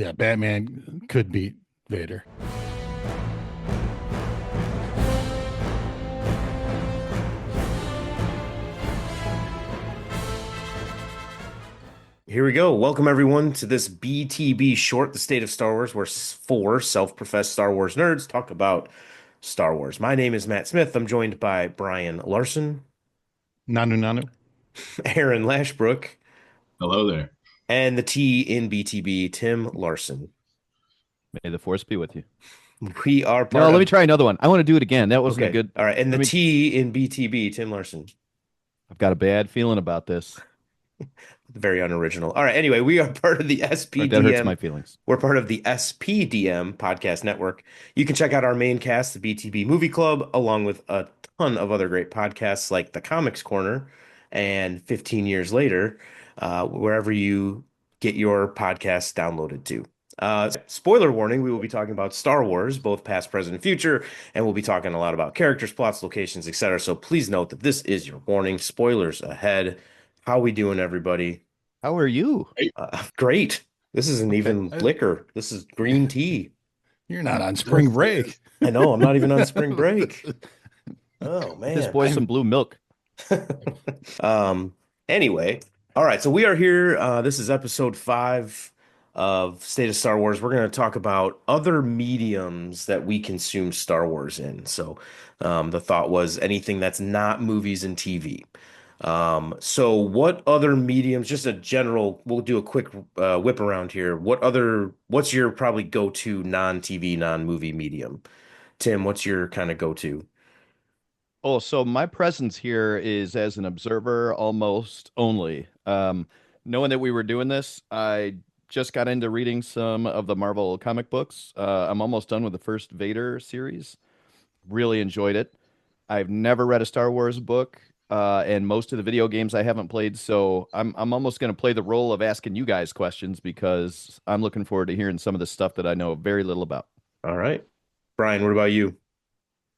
Yeah, Batman could beat Vader. Here we go. Welcome everyone to this BTB short, the state of Star Wars, where four self-professed Star Wars nerds talk about Star Wars. My name is Matt Smith. I'm joined by Brian Larson, Nanu Nanu. Aaron Lashbrook, Hello there. and the T in BTB, Tim Larson. May the force be with you. We are No, part let me of. try another one. I want to do it again. That wasn't a Okay. good. All right. And the Let me. T in BTB, Tim Larson. I've got a bad feeling about this. Very unoriginal. All right. Anyway, we are part of the That hurts my SPDM. feelings. We're part of the SPDM podcast network. You can check out our main cast, the BTB Movie Club, along with a ton of other great podcasts like The Comics Corner and 15 Years Later, wherever you get your podcasts downloaded to. Spoiler warning, we will be talking about Star Wars, both past, present, and future, and we'll be talking a lot about characters, plots, locations, etc. So please note that this is your warning. Spoilers ahead. How we doing, everybody? How are you? Great. This isn't even liquor. This is green tea. You're not on spring break. I know. I'm not even on spring break. Oh This man. boy's some blue milk. Anyway, all right. So we are here. This is episode 5 of State of Star Wars. We're going to talk about other mediums that we consume Star Wars in. So the thought was anything that's not movies and TV. So what other mediums, just a general, we'll do a quick whip around here. What's your probably go-to non-TV, non-movie medium? Tim, what's your kind of go-to? Oh, so my presence here is as an observer almost only. Knowing that we were doing this, I just got into reading some of the Marvel comic books. I'm almost done with the first Vader series. Really enjoyed it. I've never read a Star Wars book, and most of the video games I haven't played. So I'm almost going to play the role of asking you guys questions because I'm looking forward to hearing some of the stuff that I know very little about. All right. Brian, what about you?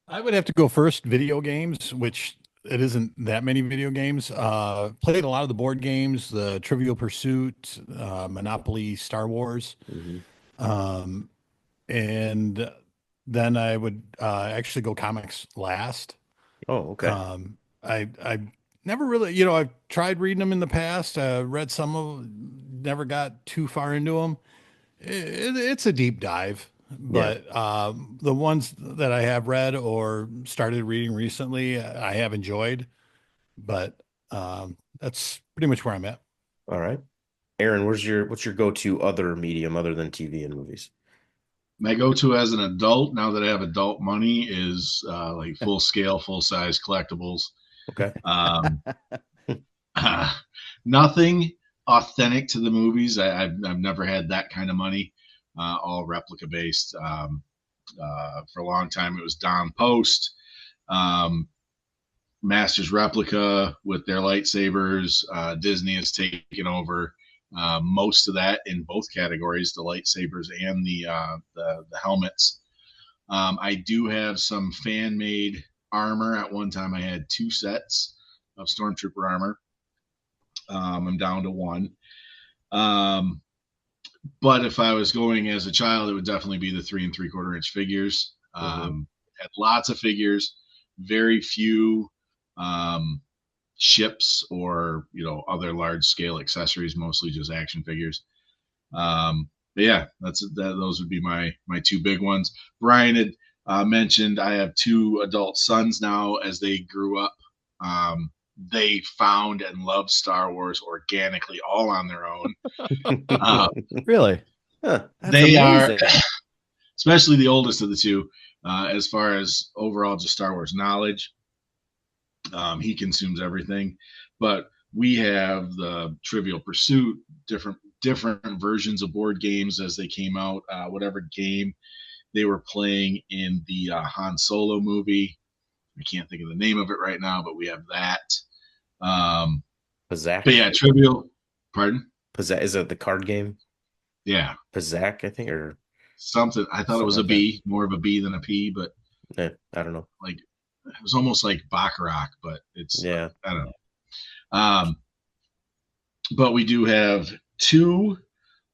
I would have to go first. Video games, which it isn't that many video games. Played a lot of the board games, the Trivial Pursuit, Monopoly, Star Wars. Um, and then I would actually go comics last. Oh, okay. I never really, I've tried reading them in the past. Read some of, never got too far into them. It's a deep dive, but the ones that I have read or started reading recently, I have enjoyed. But that's pretty much where I'm at. All right. Aaron, what's your go-to other medium other than TV and movies? My go-to as an adult, now that I have adult money, is like full scale, full size collectibles. Okay. Nothing authentic to the movies. I've never had that kind of money. All replica based. For a long time, it was Don Post, Masters Replica with their lightsabers. Disney has taken over most of that in both categories, the lightsabers and the helmets. I do have some fan made armor. At one time, I had 2 sets of Stormtrooper armor. I'm down to 1. But if I was going as a child, it would definitely be the 3 3/4 inch figures. Had lots of figures, very few ships or other large scale accessories, mostly just action figures. But yeah, those would be my 2 big ones. Brian had mentioned I have 2 adult sons now. As they grew up, they found and loved Star Wars organically, all on their own. Really? Huh. They amazing. are, especially the oldest of the 2, as far as overall just Star Wars knowledge. He consumes everything, but we have the Trivial Pursuit, different versions of board games as they came out. Whatever game they were playing in the Han Solo movie, I can't think of the name of it right now, but we have that. Pazak. But yeah, Trivial. Pardon? Pazak, is it the card game? Yeah, Pazak, I think, or something. I thought it was a something like B, more of a B than a P, but I don't know. like it was almost like Baccarat, but it's Yeah. I don't know. But we do have 2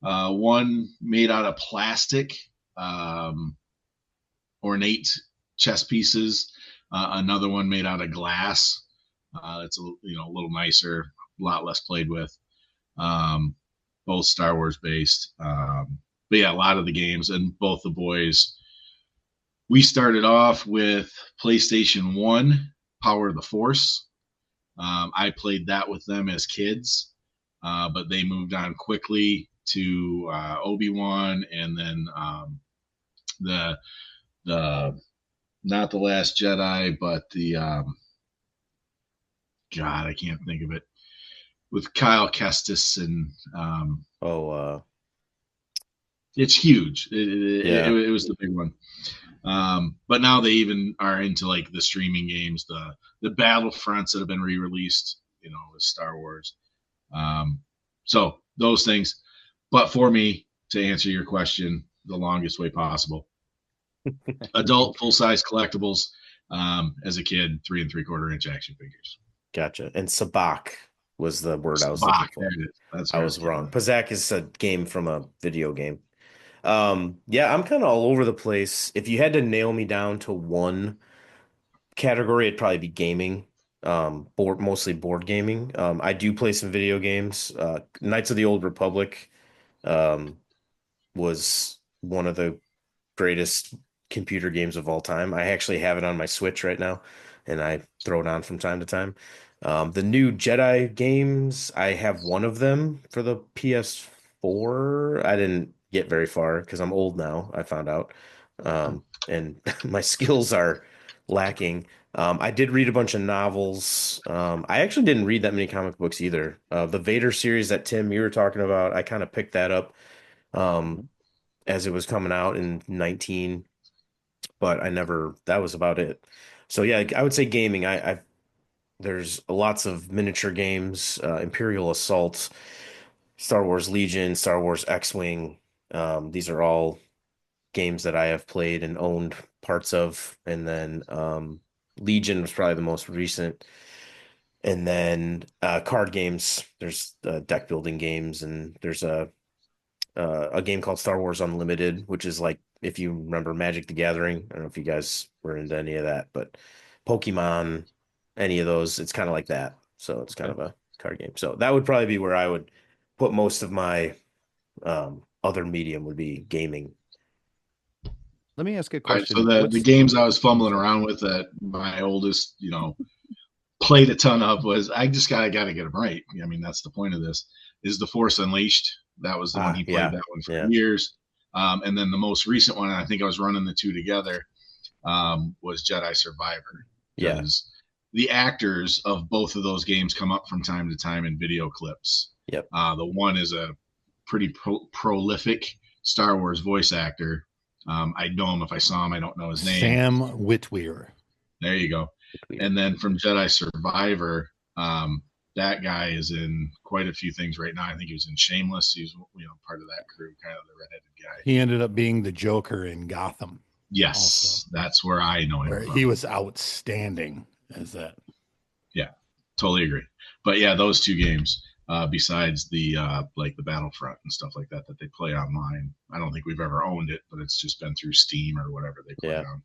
One made out of plastic, um, ornate chess pieces. Another one made out of glass. It's a little nicer, a lot less played with. Um, both Star Wars based. But yeah, a lot of the games and both the boys. We started off with PlayStation 1, Power of the Force. I played that with them as kids, but they moved on quickly to Obi-Wan, and then the the not the Last Jedi, but the God, I can't think of it, with Kyle Kestis, and Oh, it's huge. yeah. It was the big one. But now they even are into like the streaming games, the Battlefronts that have been re-released, with Star Wars. So those things. But for me, to answer your question, the longest way possible, adult full size collectibles. As a kid, 3 3/4 inch action figures. Gotcha. And sabak was the word I was looking Bach, there for. it is. That's I where was it's getting wrong. at. Pazak is a game from a video game. Yeah, I'm kind of all over the place. If you had to nail me down to one category, it'd probably be gaming. Mostly board gaming. I do play some video games. Knights of the Old Republic, um, was one of the greatest computer games of all time. I actually have it on my Switch right now, and I throw it on from time to time. The new Jedi games, I have one of them for the PS4. I didn't get very far because I'm old now, I found out. And my skills are lacking. I did read a bunch of novels. I actually didn't read that many comic books either. The Vader series that Tim you were talking about, I kind of picked that up. Um, Mhm. as it was coming out in 19, but that was about it. So yeah, I would say gaming. There's lots of miniature games, Imperial Assault, Star Wars Legion, Star Wars X-Wing. These are all games that I have played and owned parts of. And then Legion was probably the most recent. And then card games. There's deck building games, and there's a game called Star Wars Unlimited, which is like if you remember Magic the Gathering. I don't know if you guys were into any of that, but Pokemon, any of those, it's kind of like that. So it's kind Okay. of a card game. So that would probably be where I would put most of my other medium would be gaming. Let me ask a All right, so question. the What's games I was I'm fumbling sorry. around with that my oldest, played a ton of was I just gotta get them right. I mean, that's the point of this. Is the Force Unleashed? That was the one he played Yeah, that one for yeah, years. And then the most recent one, and I think I was running the two together, was Jedi Survivor, yeah, because the actors of both of those games come up from time to time in video clips. yep. The one is a pretty prolific Star Wars voice actor. I'd know him if I saw him. I don't know his name. Sam Witwer. There you go. Weird. And then from Jedi Survivor, that guy is in quite a few things right now. I think he was in Shameless. He's part of that crew, kind of the redheaded guy. He ended up being the Joker in Gotham, Yes, also, that's where I know him where he from. was outstanding as that. Yeah, totally agree. But yeah, those two games, besides the like the Battlefront and stuff like that that they play online, I don't think we've ever owned it, but it's just been through Steam or whatever they play Yeah. it on.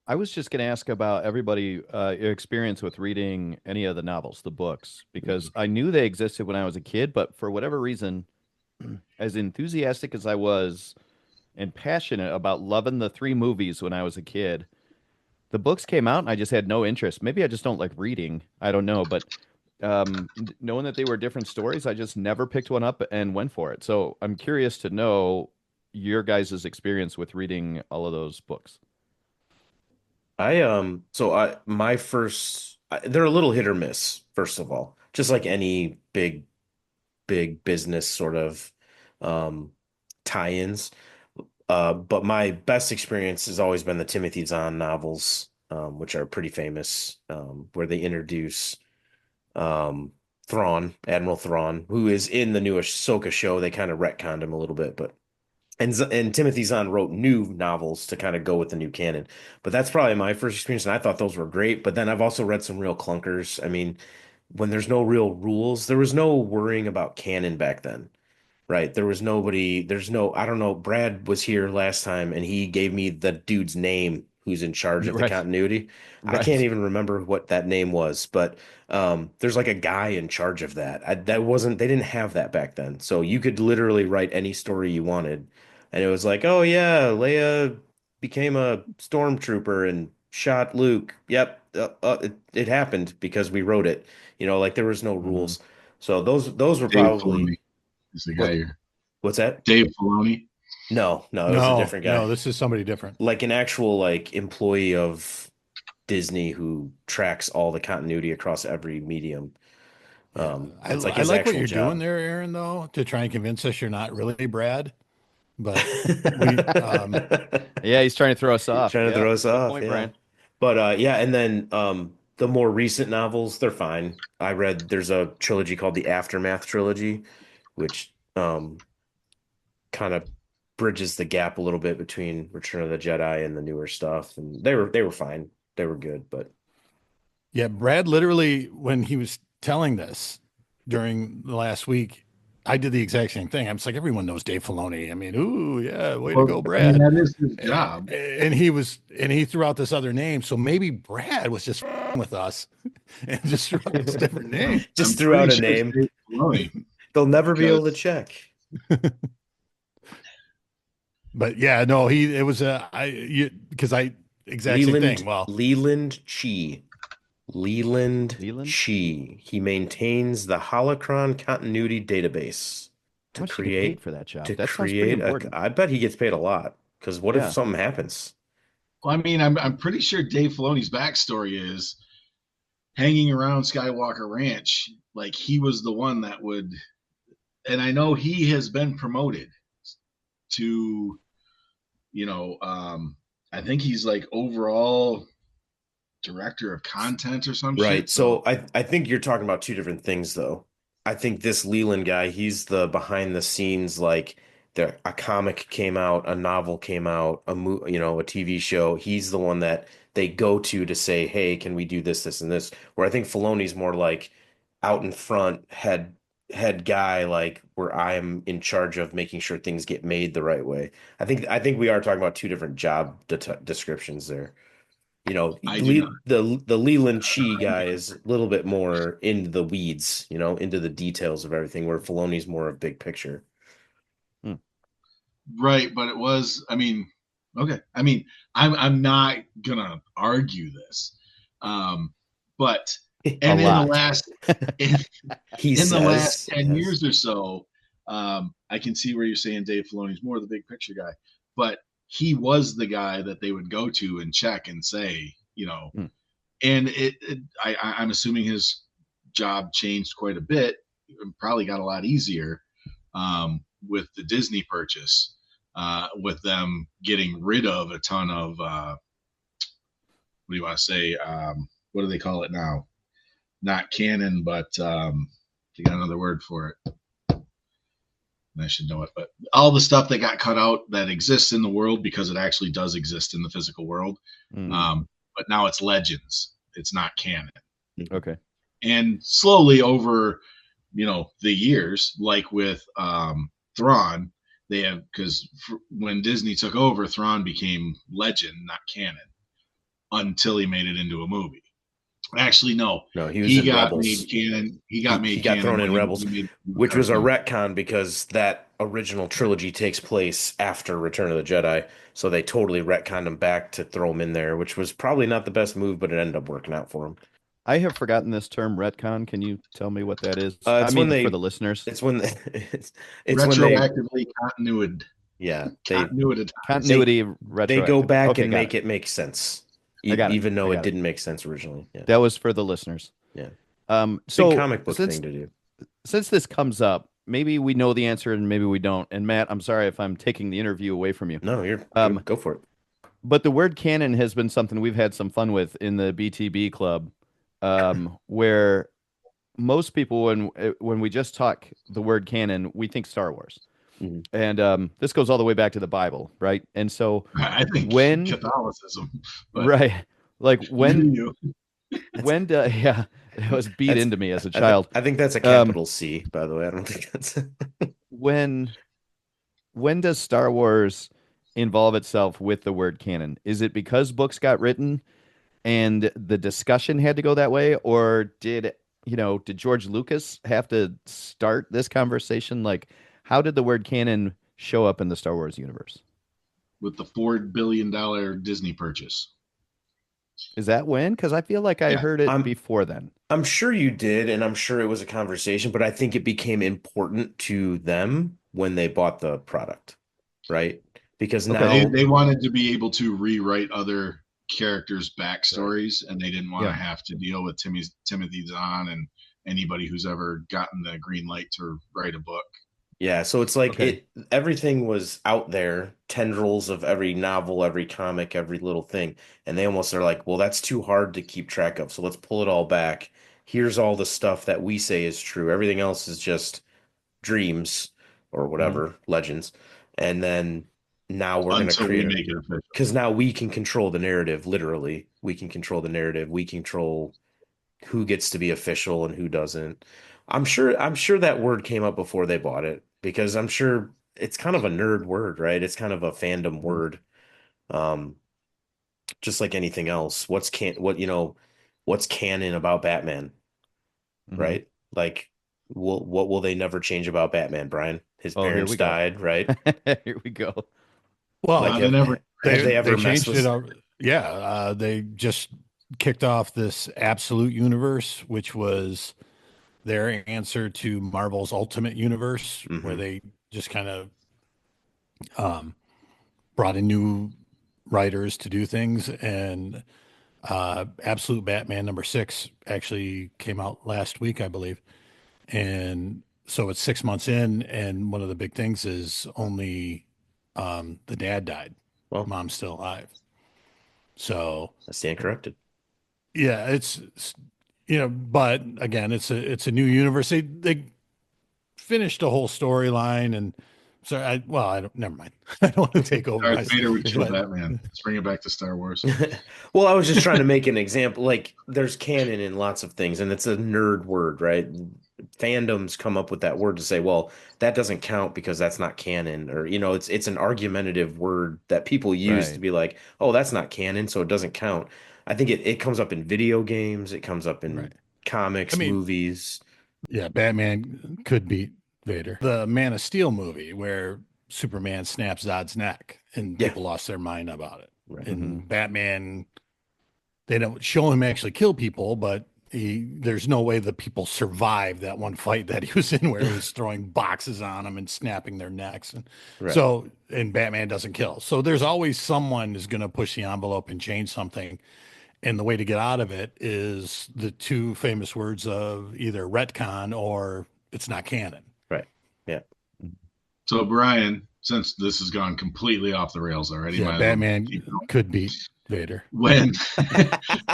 I was just going to ask about everybody your experience with reading any of the novels, the books, because I knew they existed when I was a kid, but for whatever reason, as enthusiastic as I was and passionate about loving the three movies when I was a kid, the books came out and I just had no interest. Maybe I just don't like reading. I don't know, but knowing that they were different stories, I just never picked one up and went for it. So I'm curious to know your guys' experience with reading all of those books. My first they're a little hit or miss, first of all. Just like any big business sort of um tie-ins. But my best experience has always been the Timothy Zahn novels, which are pretty famous, where they introduce um, Admiral Thrawn, who is in the new Ahsoka show. They kind of retconned him a little bit, but and Timothy Zahn wrote new novels to kind of go with the new canon. But that's probably my first experience, and I thought those were great. But then I've also read some real clunkers. I mean, when there's no real rules, there was no worrying about canon back then. Right. There was nobody, I don't know. Brad was here last time and he gave me the dude's name who's in charge of the Right. continuity. I can't Right. even remember what that name was, but there's like a guy in charge of that. They didn't have that back then. So you could literally write any story you wanted. And it was like, oh yeah, Leia became a stormtrooper and shot Luke. Yep. It happened because we wrote it. Like there was no Mhm. rules. So those were Dave probably. Filoni is the guy What here. what's that? Dave Filoni. No, it was a No, different no, guy. this is somebody different. Like an actual like employee of Disney who tracks all the continuity across every medium. Yeah, That's like I his like what actual you're doing job. there, Aaron. Though to try and convince us you're not really Brad, but we Yeah, he's trying to throw us off. Trying to Yeah, throw us good off, point, yeah. Brian. But yeah, and then the more recent novels, they're fine. There's a trilogy called the Aftermath trilogy, which kind of bridges the gap a little bit between Return of the Jedi and the newer stuff, and they were fine. They were good, but yeah, Brad literally when he was telling this during the last week, I did the exact same thing. I'm just like, everyone knows Dave Filoni. I mean, ooh, yeah, way to Well, go, I mean, Brad. that is his job. And he threw out this other name, so maybe Brad was just with us and just threw out this different name. just I'm threw pretty out a sure it's name. Dave Filoni They'll never be able to because check. But yeah, no, it was because I exact same thing. Well, Leland Chi. Leland Leland, Chi. He maintains the Holocron continuity database how to much do you get paid create for that to job? That sounds pretty create a. important. I bet he gets paid a lot. Because what if Yeah. something happens? well, I mean, I'm pretty sure Dave Filoni's backstory is hanging around Skywalker Ranch. Like he was the one that would, and I know he has been promoted to, you know, I think he's like overall director of content or some Right. shit. So So I think you're talking about two different things though. I think this Leland guy, he's the behind the scenes like a comic came out, a novel came out, a TV show. He's the one that they go to say, "Hey, can we do this, this, and this?" Where I think Filoni's more like out in front, head guy, like where I'm in charge of making sure things get made the right way. I think we are talking about two different job descriptions there. I do not. The Leland Chi guy is a little bit more into the weeds, into the details of everything, where Filoni's more of big picture. Hmm. Right, but it was. I mean, okay. I mean, I'm not gonna argue this, but A and lot. in, He in the last says, 10 yes. years or so, I can see where you're saying Dave Filoni's more the big picture guy, but he was the guy that they would go to and check and say, Hmm. and I'm assuming his job changed quite a bit, probably got a lot easier with the Disney purchase, with them getting rid of a ton of, what do you want to say? What do they call it now? Not canon, but you got another word for it. I should know it, but all the stuff that got cut out that exists in the world because it actually does exist in the physical world. Mm, But now it's legends. It's not canon. okay. And slowly over, the years, like with Thrawn, they have, because when Disney took over, Thrawn became legend, not canon, until he made it into a movie. Actually, no, No, he was he in got made Rebels. canon. He got He made got thrown canon in when Rebels, he made a which was a cartoon. retcon because that original trilogy takes place after Return of the Jedi. So they totally retconned him back to throw him in there, which was probably not the best move, but it ended up working out for him. I have forgotten this term retcon. Can you tell me what that is? I It's mean, when for the they, listeners, it's when it's when they, Retroactively continued, yeah, continuitized. they continuity they go retroactive. back Okay, and got make it. it make sense, I got it. even I though it got it. didn't make sense originally. Yeah, That was for the listeners. yeah, big So comic book since thing to do. this comes up, maybe we know the answer and maybe we don't. And Matt, I'm sorry if I'm taking the interview away from you. No, you're Um, go for it. but the word canon has been something we've had some fun with in the BTB club, where most people, when we just talk the word canon, we think Star Wars, Mhm. and this goes all the way back to the Bible, right? And so I think when Catholicism, but right, like you do you. when do, yeah, It was beat That's into me as a I, th child. I think that's a Um, capital C, by the way. I don't think that's when when does Star Wars involve itself with the word canon? Is it because books got written and the discussion had to go that way, or did George Lucas have to start this conversation? Like, how did the word canon show up in the Star Wars universe? with the $4 billion Disney purchase. Is that when? Because I feel like I Yeah. heard it I'm before then. I'm sure you did, and I'm sure it was a conversation, but I think it became important to them when they bought the product, right? Because Okay. They now, they wanted to be able to rewrite other characters' right. backstories, and they didn't want Yeah. to have to deal with Timothy Zahn and anybody who's ever gotten the green light to write a book. Yeah, so it's like Okay. everything was out there, tendrils of every novel, every comic, every little thing. And they almost are like, well, that's too hard to keep track of. So let's pull it all back. Here's all the stuff that we say is true. Everything else is just dreams or Mhm. whatever, legends. And then now we're going to Until we create a, make it official. because now we can control the narrative, literally. We can control the narrative. We control who gets to be official and who doesn't. I'm sure that word came up before they bought it because I'm sure it's kind of a nerd word, right? It's kind of a fandom Mhm. word. Um, just like anything else. What's canon about Batman, Mhm. right? Like what will they never change about Batman, Brian? His Oh, here parents we go. died, right? Here we go. Like Well, They never. have they they ever messed changed it with up. Yeah, they just kicked off this absolute universe, which was their answer to Marvel's Ultimate Universe, where hmm they just kind of um, brought in new writers to do things. And Absolute Batman #6 actually came out last week, I believe. And so it's 6 months in, and one of the big things is only the dad died. Well, Mom's still alive. So I stand corrected. yeah, but again, it's a new universe. They finished a whole storyline, and so I don't. Never mind. I don't want to take over Darth my. Vader would kill But Batman. Let's bring it back to Star Wars. Well, I was just trying to make an example. Like, there's canon in lots of things, and it's a nerd word, right? Fandoms come up with that word to say, well, that doesn't count because that's not canon, or it's an argumentative word that people use to Right. be like, oh, that's not canon, so it doesn't count. I think it comes up in video games, it comes up in right. I comics, mean, movies. yeah, Batman could beat Vader. The Man of Steel movie where Superman snaps Zod's neck, and Yeah, people lost their mind about it. right, Hmm. And Batman, they don't show him actually kill people, but there's no way the people survived that one fight that he was in where he was throwing boxes on them and snapping their necks. And right, so, and Batman doesn't kill. So there's always someone who's going to push the envelope and change something. And the way to get out of it is the two famous words of either retcon or it's not canon. right. Yeah. So Brian, since this has gone completely off the rails already, Yeah, might as well keep Batman going. could beat Vader. When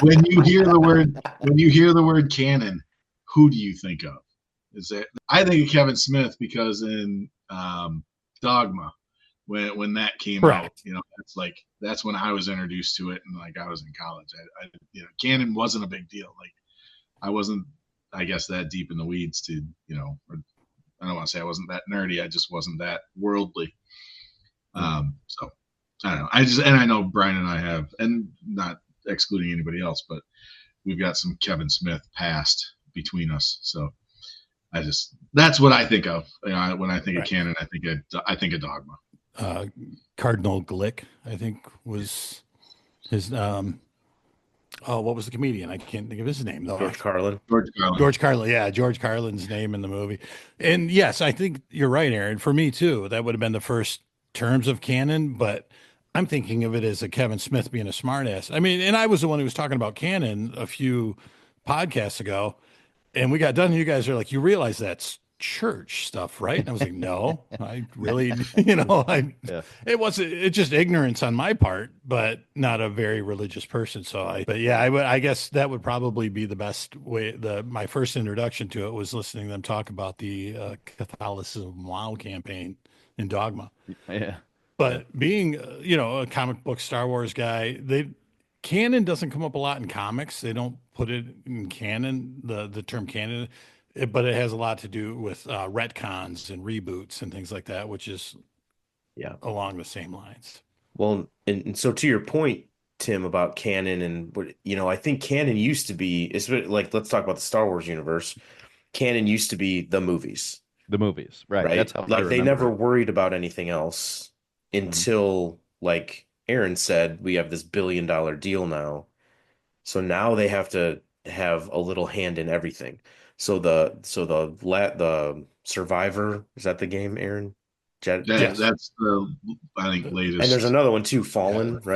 when you hear the word canon, who do you think of? Is that I think of Kevin Smith because in Dogma, when that came out, Correct. that's when I was introduced to it, and like I was in college. Canon wasn't a big deal. Like I wasn't, I guess, that deep in the weeds to or I don't want to say I wasn't that nerdy. I just wasn't that worldly. Mm. So I don't know. I know Brian and I have, and not excluding anybody else, but we've got some Kevin Smith past between us. So that's what I think of. When I think of Right. canon, I think of Dogma. Uh, Cardinal Glick, I think, was his. Oh, what was the comedian? I can't think of his name though. George Carlin. George Carlin. George Carlin. Yeah, George Carlin's name in the movie. And yes, I think you're right, Aaron. For me too, that would have been the first terms of canon, but I'm thinking of it as a Kevin Smith being a smartass. I mean, and I was the one who was talking about canon a few podcasts ago, and we got done. And you guys are like, you realize that's church stuff, right? And I was like, no, I really, Yeah. it's just ignorance on my part, but not a very religious person. But yeah, I guess that would probably be the best way. My first introduction to it was listening to them talk about the Catholicism Wow campaign in Dogma. Yeah. Yeah. But being, a comic book Star Wars guy, canon doesn't come up a lot in comics. They don't put it in canon, the term canon, but it has a lot to do with retcons and reboots and things like that, which is Yeah. along the same lines. Well, and so to your point, Tim, about canon and what, I think canon used to be, it's like, let's talk about the Star Wars universe. Canon used to be the movies, The movies, right? That's right? how I Like they remember never it. worried about anything else Mhm. until, like Aaron said, we have this $1 billion deal now. So now they have to have a little hand in everything. So the Survivor, is that the game, Aaron? Jet, Yes. That's the, I think, and there's latest. another one too, Yeah, Fallen, right?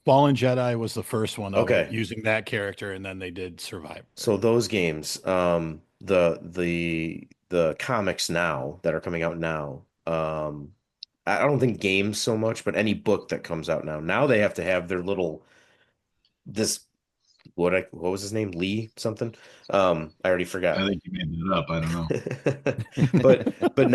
Fallen Jedi was the first one of them Okay. using that character, and then they did Survivor. So those games, the comics now that are coming out now, I don't think games so much, but any book that comes out now they have to have their little this what was his name? Lee something? I already I forgot. think you made it up. I don't know. But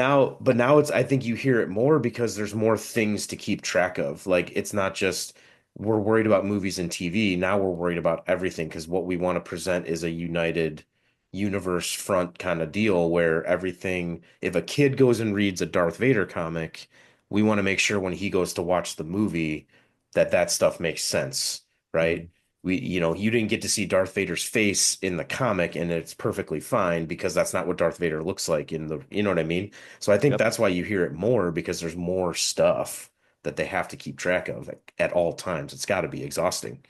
now it's I think you hear it more because there's more things to keep track of. Like it's not just we're worried about movies and TV. Now we're worried about everything because what we want to present is a united universe front kind of deal where everything, if a kid goes and reads a Darth Vader comic, we want to make sure when he goes to watch the movie that that stuff makes sense, right? Mhm. You didn't get to see Darth Vader's face in the comic, and it's perfectly fine because that's not what Darth Vader looks like in the, you know what I mean? So I think Yep. that's why you hear it more because there's more stuff that they have to keep track of at all times. It's got to be exhausting.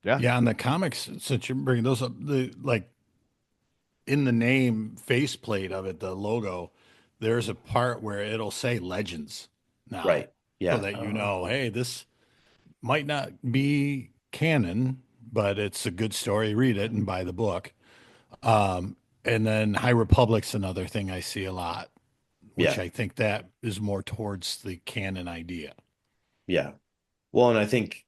Yeah. Yeah, and the comics, since you're bringing those up, the like in the name faceplate of it, the logo, there's a part where it'll say Legends now, Right. so Yeah. that hey, this might not be canon, but it's a good story. Read it and buy the book. Um, and then High Republic's another thing I see a lot, which Yeah. I think that is more towards the canon idea. Yeah. Well, and I think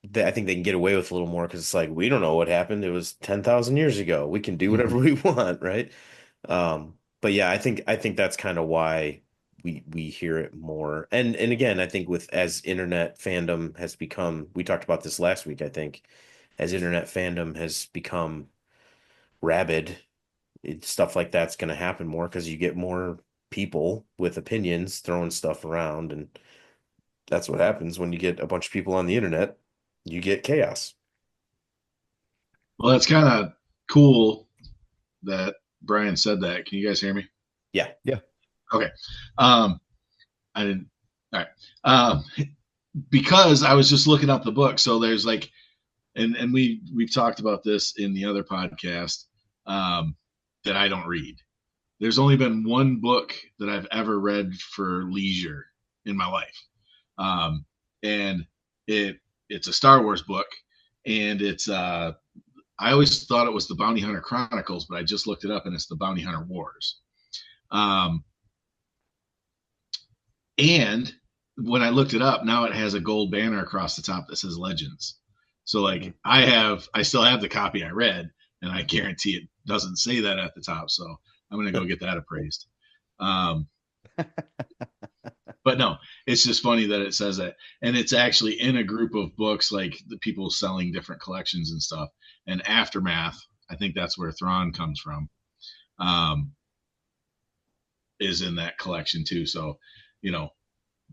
they can get away with a little more because it's like we don't know what happened. It was 10,000 years ago. We can do whatever Mhm. we want, right? But yeah, I think that's kind of why we hear it more. And again, I think with as internet fandom has become, we talked about this last week, I think, as internet fandom has become rabid, stuff like that's going to happen more because you get more people with opinions throwing stuff around, and that's what happens when you get a bunch of people on the internet. You get chaos. Well, that's kind of cool that Brian said that. Can you guys hear me? Yeah. Yeah. Okay. Um, I didn't. All right. Because I was just looking up the book. So there's like, and we've talked about this in the other podcast um, that I don't read. There's only been one book that I've ever read for leisure in my life, um, and it's a Star Wars book, and it's I always thought it was the Bounty Hunter Chronicles, but I just looked it up, and it's the Bounty Hunter Wars. Um, and when I looked it up, now it has a gold banner across the top that says Legends. So Mhm. like I still have the copy I read, and I guarantee it doesn't say that at the top. So I'm gonna go get that appraised. Um, but no, it's just funny that it says that, and it's actually in a group of books like the people selling different collections and stuff. And Aftermath, I think that's where Thrawn comes from, um, is in that collection too. So, you know,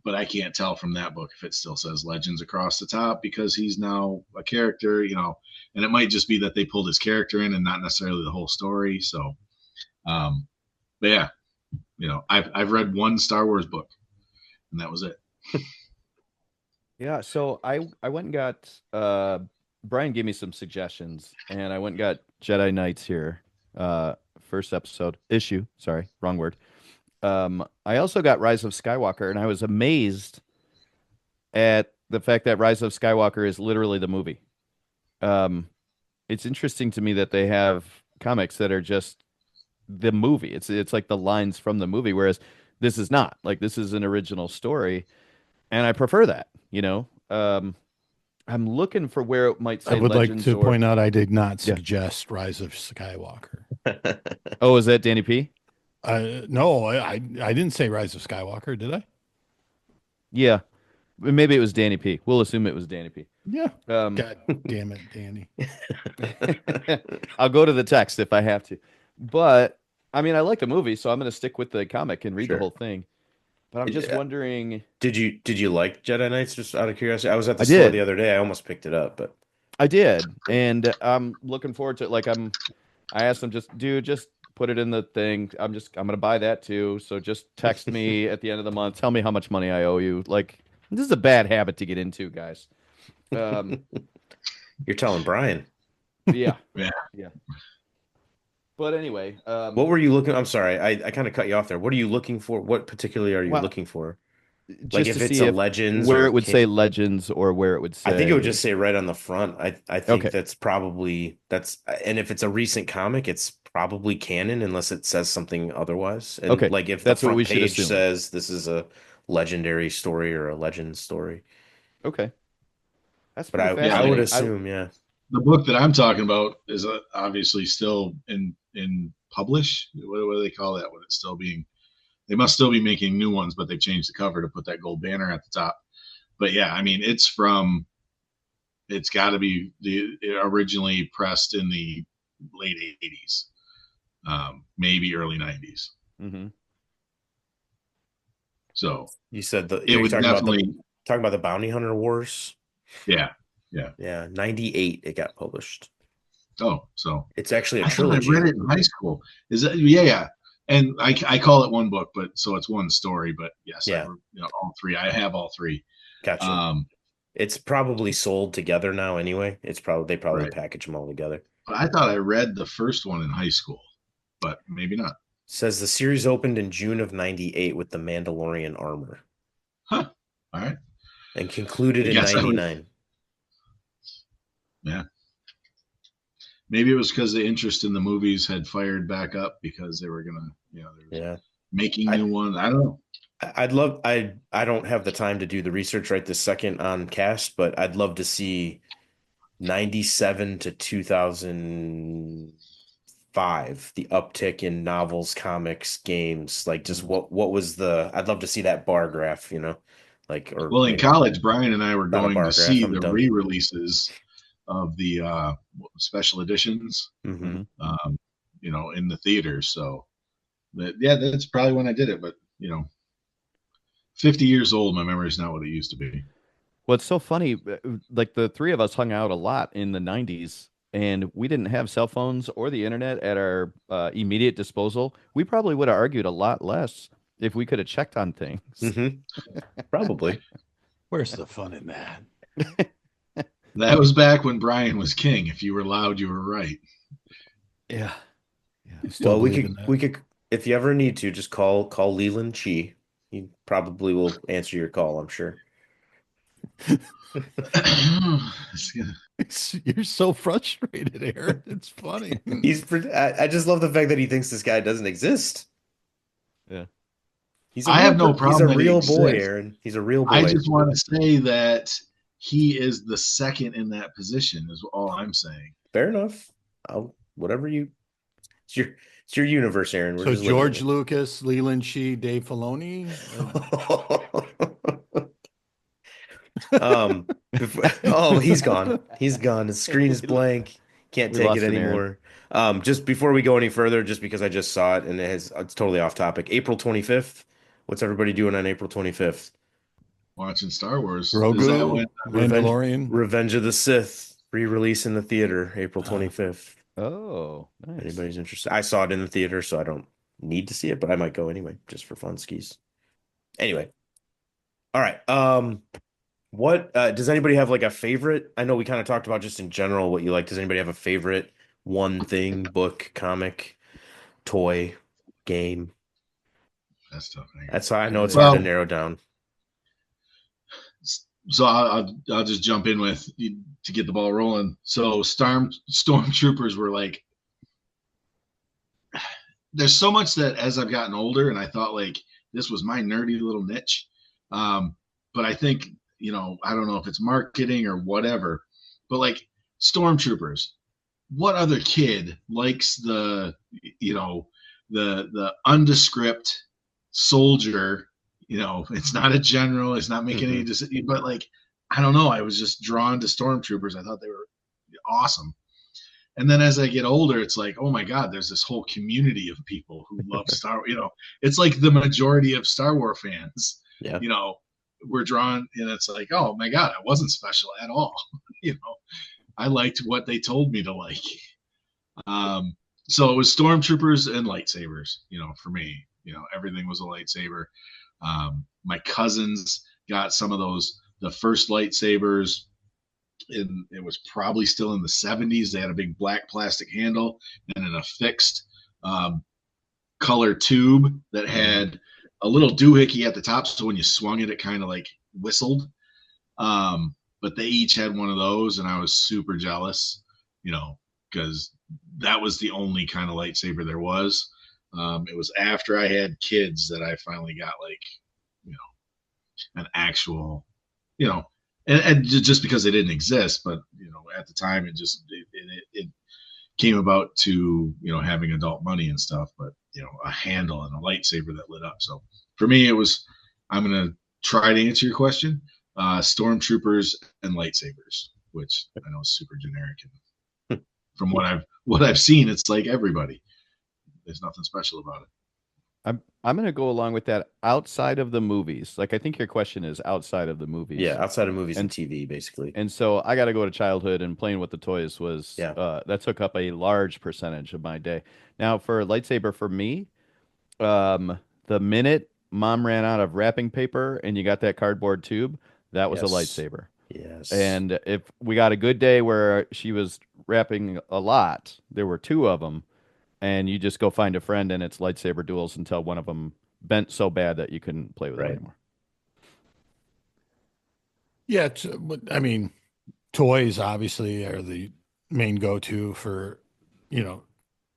but I can't tell from that book if it still says Legends across the top because he's now a character, and it might just be that they pulled his character in and not necessarily the whole story. So, um, but yeah, I've read one Star Wars book and that was it. Yeah, so I went and got Brian gave me some suggestions and I went and got Jedi Knights here. First episode issue, sorry, wrong word. I also got Rise of Skywalker and I was amazed at the fact that Rise of Skywalker is literally the movie. Um, it's interesting to me that they have comics that are just the movie. It's like the lines from the movie, whereas this is not. Like this is an original story, and I prefer that, you know. I'm looking for where it might I say would like Legends to or point out I did not yeah. suggest Rise of Skywalker. Oh, is that Danny P? No, I didn't say Rise of Skywalker, did I? Yeah. Maybe it was Danny P. We'll assume it was Danny P. Yeah. Um, God damn it, Danny. I'll go to the text if I have to. But I mean, I like the movie, so I'm going to stick with the comic and read the Sure. whole thing. But I'm just Yeah. wondering. Did you like Jedi Knights? Just out of curiosity, I was at the I store the did. other day. I almost picked it up, but I did. And I'm looking forward to it. I asked him just put it in the thing. I'm going to buy that too. So just text me at the end of the month. Tell me how much money I owe you. Like, this is a bad habit to get into, guys. Um, you're telling Brian. yeah. Yeah. Yeah. But anyway, What were you looking? I'm sorry, I kind of cut you off there. What are you looking for? What particularly are you well, looking for? Like just to if it's see a if Legends where or it would say Legends or where it would I think it would say just say right on the front. I think okay. that's probably and if it's a recent comic, it's probably canon unless it says something otherwise. And Okay. like if the That's what front we should page assume. says this is a legendary story or a legend story. Okay. That's But pretty I would fascinating. assume, yeah. The book that I'm talking about is obviously still in publish. What do they call that? When it's still being, they must still be making new ones, but they've changed the cover to put that gold banner at the top. But yeah, I mean, it's got to be originally pressed in the late 80s, maybe early 90s. Hmm. So You said it you're would definitely, talking about the Bounty Hunter Wars. yeah. Yeah, 98 it got published. Oh, so It's actually a I thought I trilogy. read it in high school. Is that, yeah. And I call it one book, but so it's one story. But yes, Yeah. all three. I have all three. Gotcha. It's probably sold together now anyway. They probably Right. package them all together. But I thought I read the first one in high school, but maybe not. Says the series opened in June of 98 with the Mandalorian armor. Huh. All right. And concluded I in guess 99. Yeah. Maybe it was because the interest in the movies had fired back up because they were gonna, Yeah. making new ones. I don't know. I don't have the time to do the research right this second on cast, but I'd love to see 97 to 2005, the uptick in novels, comics, games, like just what was I'd love to see that bar graph, like, or Well, in maybe college, Brian and I were not a going bar to graph, see I'm the dumb. re-releases of the special editions, Mhm. in the theaters. So, yeah, that's probably when I did it. But 50 years old, my memory is not what it used to be. Well, it's so funny. Like the three of us hung out a lot in the 90s, and we didn't have cell phones or the internet at our immediate disposal. We probably would have argued a lot less if we could have checked on things. Probably. Where's the fun in that? That was back when Brian was king. If you were loud, you were right. Yeah. I still Well, believe in that. we could if you ever need to, just call Leland Chi. He probably will answer your call, I'm sure. You're so frustrated, Aaron. It's funny. I just love the fact that he thinks this guy doesn't exist. Yeah. I have no He's a problem that he real boy, exists. Aaron. He's a real boy. I just want to say that he is the second in that position, is all I'm saying. Fair enough. It's your universe, Aaron. We're So just living in George Lucas, Leland Shee, Dave Filoni. He's gone. He's gone. His screen is blank. Can't We take lost it an anymore. Just before we go any further, just because I just saw it and it's totally off topic. April 25th. What's everybody doing on April 25th? Watching Star Wars. Grogu, Is that when Mandalorian. Revenge of the Sith re-release in the theater, April 25th. Oh, nice. Anybody's interested? I saw it in the theater, so I don't need to see it, but I might go anyway, just for fun skis. Anyway. All right. What does anybody have like a favorite? I know we kind of talked about just in general what you like. Does anybody have a favorite one thing, book, comic, toy, game? That's tough. That's how I know it's hard to narrow down. So I'll just jump in with to get the ball rolling. So stormtroopers were like, there's so much that as I've gotten older, and I thought like this was my nerdy little niche, but I think I don't know if it's marketing or whatever, but like stormtroopers, what other kid likes the undescript soldier, It's not a general. It's not making any decisions. But like, I don't know. I was just drawn to stormtroopers. I thought they were awesome. And then as I get older, it's like, oh my God, there's this whole community of people who love Star Wars. It's like the majority of Star Wars fans, Yeah. were drawn, and it's like, oh my God, I wasn't special at all. I liked what they told me to like. So it was stormtroopers and lightsabers, for me. Everything was a lightsaber. My cousins got some of the first lightsabers. It was probably still in the 70s. They had a big black plastic handle and an affixed color tube that had a little doohickey at the top. So when you swung it, it kind of like whistled. But they each had one of those, and I was super jealous, because that was the only kind of lightsaber there was. It was after I had kids that I finally got like, an actual, and just because they didn't exist, but at the time it came about to having adult money and stuff, but a handle and a lightsaber that lit up. So for me, it was, I'm gonna try to answer your question, stormtroopers and lightsabers, which I know is super generic, and from what I've seen, it's like everybody. There's nothing special about it. I'm gonna go along with that outside of the movies. Like I think your question is outside of the movies. Yeah, outside of movies and And TV, basically. and so I got to go to childhood, and playing with the toys was Yeah. that took up a large percentage of my day. Now for lightsaber for me, the minute mom ran out of wrapping paper and you got that cardboard tube, that was a Yes. lightsaber. Yes. And if we got a good day where she was wrapping a lot, there were two of them, and you just go find a friend and it's lightsaber duels until one of them bent so bad that you couldn't play with it Right. anymore. Yeah, I mean, toys obviously are the main go-to for, you know,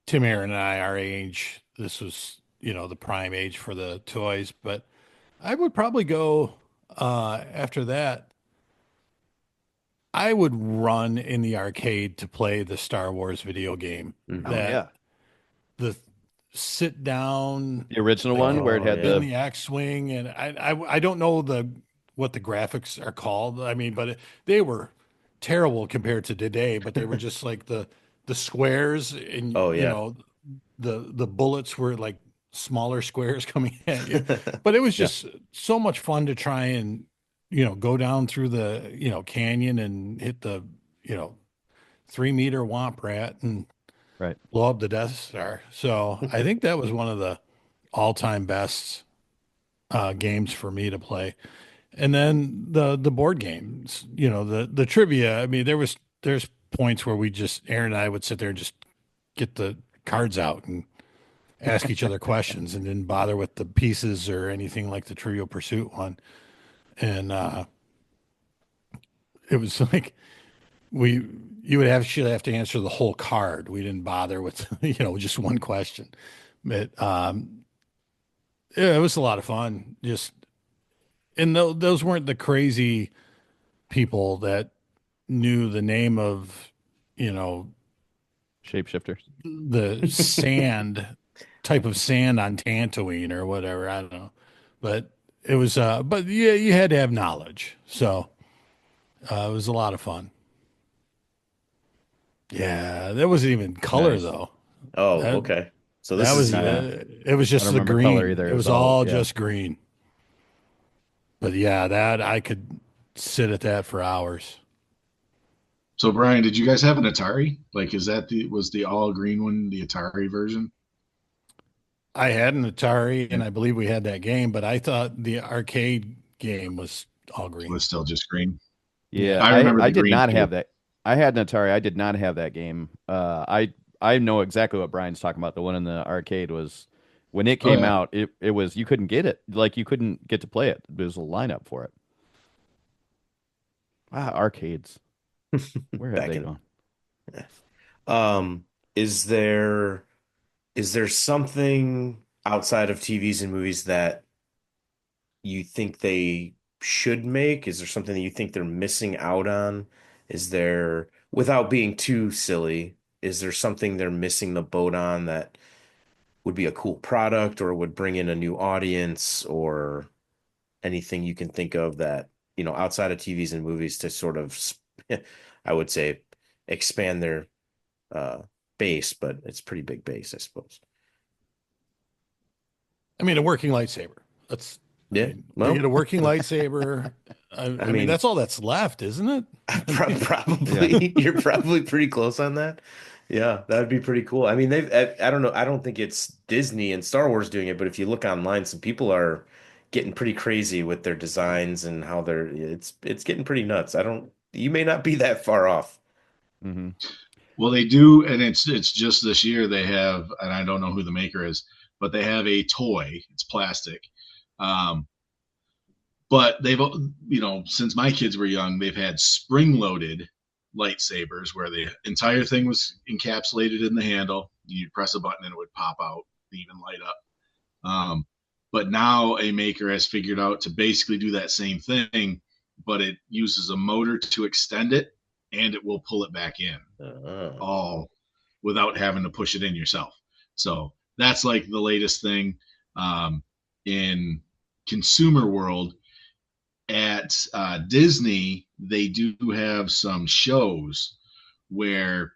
Tim, Aaron, and I, our age. This was, the prime age for the toys. But I would probably go after that. I would run in the arcade to play the Star Wars video game. Mhm. Oh That yeah, the sit down, the original like one you where it Oh had in yeah. the the X-wing, and I don't know what the graphics are called. I mean, but they were terrible compared to today. But they were just like the squares, and Oh yeah. the bullets were like smaller squares coming at you. But it was yeah just so much fun to try and go down through the canyon and hit the 3 meter womp rat and right. blow up the Death Star. So I think that was one of the all-time best games for me to play. And then the board games, the trivia. I mean, there's points where Aaron and I would sit there and just get the cards out and ask each other questions and didn't bother with the pieces or anything like the Trivial Pursuit one. And it was like we you would actually have to answer the whole card. We didn't bother with just one question. But yeah, it was a lot of fun. Just and those weren't the crazy people that knew the name of you know Shapeshifters. the sand type of sand on Tatooine or whatever. I don't know, but it was. But yeah, you had to have knowledge, so it was a lot of fun. Yeah, there wasn't even color Nice. though. Oh, That okay. So that this is was even it was I don't just the remember color green. either. It It was was all all yeah. just green. But yeah, that I could sit at that for hours. So Brian, did you guys have an Atari? Like, is that was the all green one the Atari version? I had an Atari, Yeah, and I believe we had that game, but I thought the arcade game was all it green. was still just green. Yeah, Yeah. I I remember I the did green not too. have that. I had an Atari. I did not have that game. I know exactly what Brian's talking about. The one in the arcade was when it Oh came yeah. out. It was you couldn't get it. Like you couldn't get to play it. There was a lineup for it. Ah, arcades. Where have back they in. gone? Um, is there is there something outside of TVs and movies that you think they should make? Is there something that you think they're missing out on? Is there, without being too silly, is there something they're missing the boat on that would be a cool product or would bring in a new audience or anything you can think of that, outside of TVs and movies to sort of, I would say, expand their uh, base, but it's pretty big base, I suppose. I mean, a working lightsaber. That's, I Yeah. mean, you get Well, a working lightsaber. I I mean, mean, that's all that's left, isn't it? I mean, Yeah. probably you're probably pretty close on that. Yeah, that would be pretty cool. I mean, I don't know. I don't think it's Disney and Star Wars doing it, but if you look online, some people are getting pretty crazy with their designs and how it's getting pretty nuts. You may not be that far off. Hmm. Well, they do, and it's just this year they have, and I don't know who the maker is, but they have a toy. It's plastic, um, but they've since my kids were young, they've had spring-loaded lightsabers where the entire thing was encapsulated in the handle. You'd press a button and it would pop out, even light up. But now a maker has figured out to basically do that same thing, but it uses a motor to extend it, and it will pull it back in Uh, all without having to push it in yourself. So that's like the latest thing in consumer world. At Disney, they do have some shows where,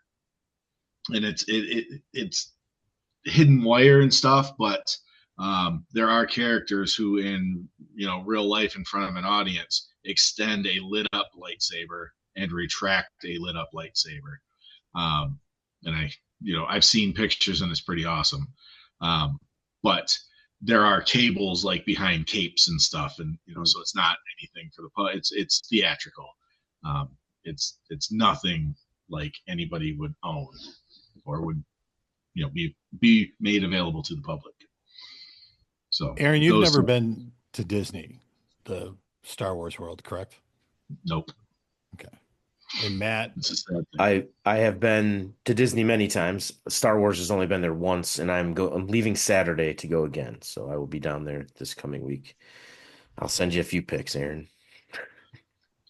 and it's hidden wire and stuff, but there are characters who, in real life, in front of an audience, extend a lit up lightsaber and retract a lit up lightsaber. Um, and I've seen pictures and it's pretty awesome. But there are cables like behind capes and stuff, and so it's not anything for the public. It's theatrical. Um, it's nothing like anybody would own or would be made available to the public. So Aaron, you've those never two, been to Disney, the Star Wars world, correct? nope. Okay. And Matt, It's a sad thing. I have been to Disney many times. Star Wars has only been there once, and I'm leaving Saturday to go again. So I will be down there this coming week. I'll send you a few pics, Aaron.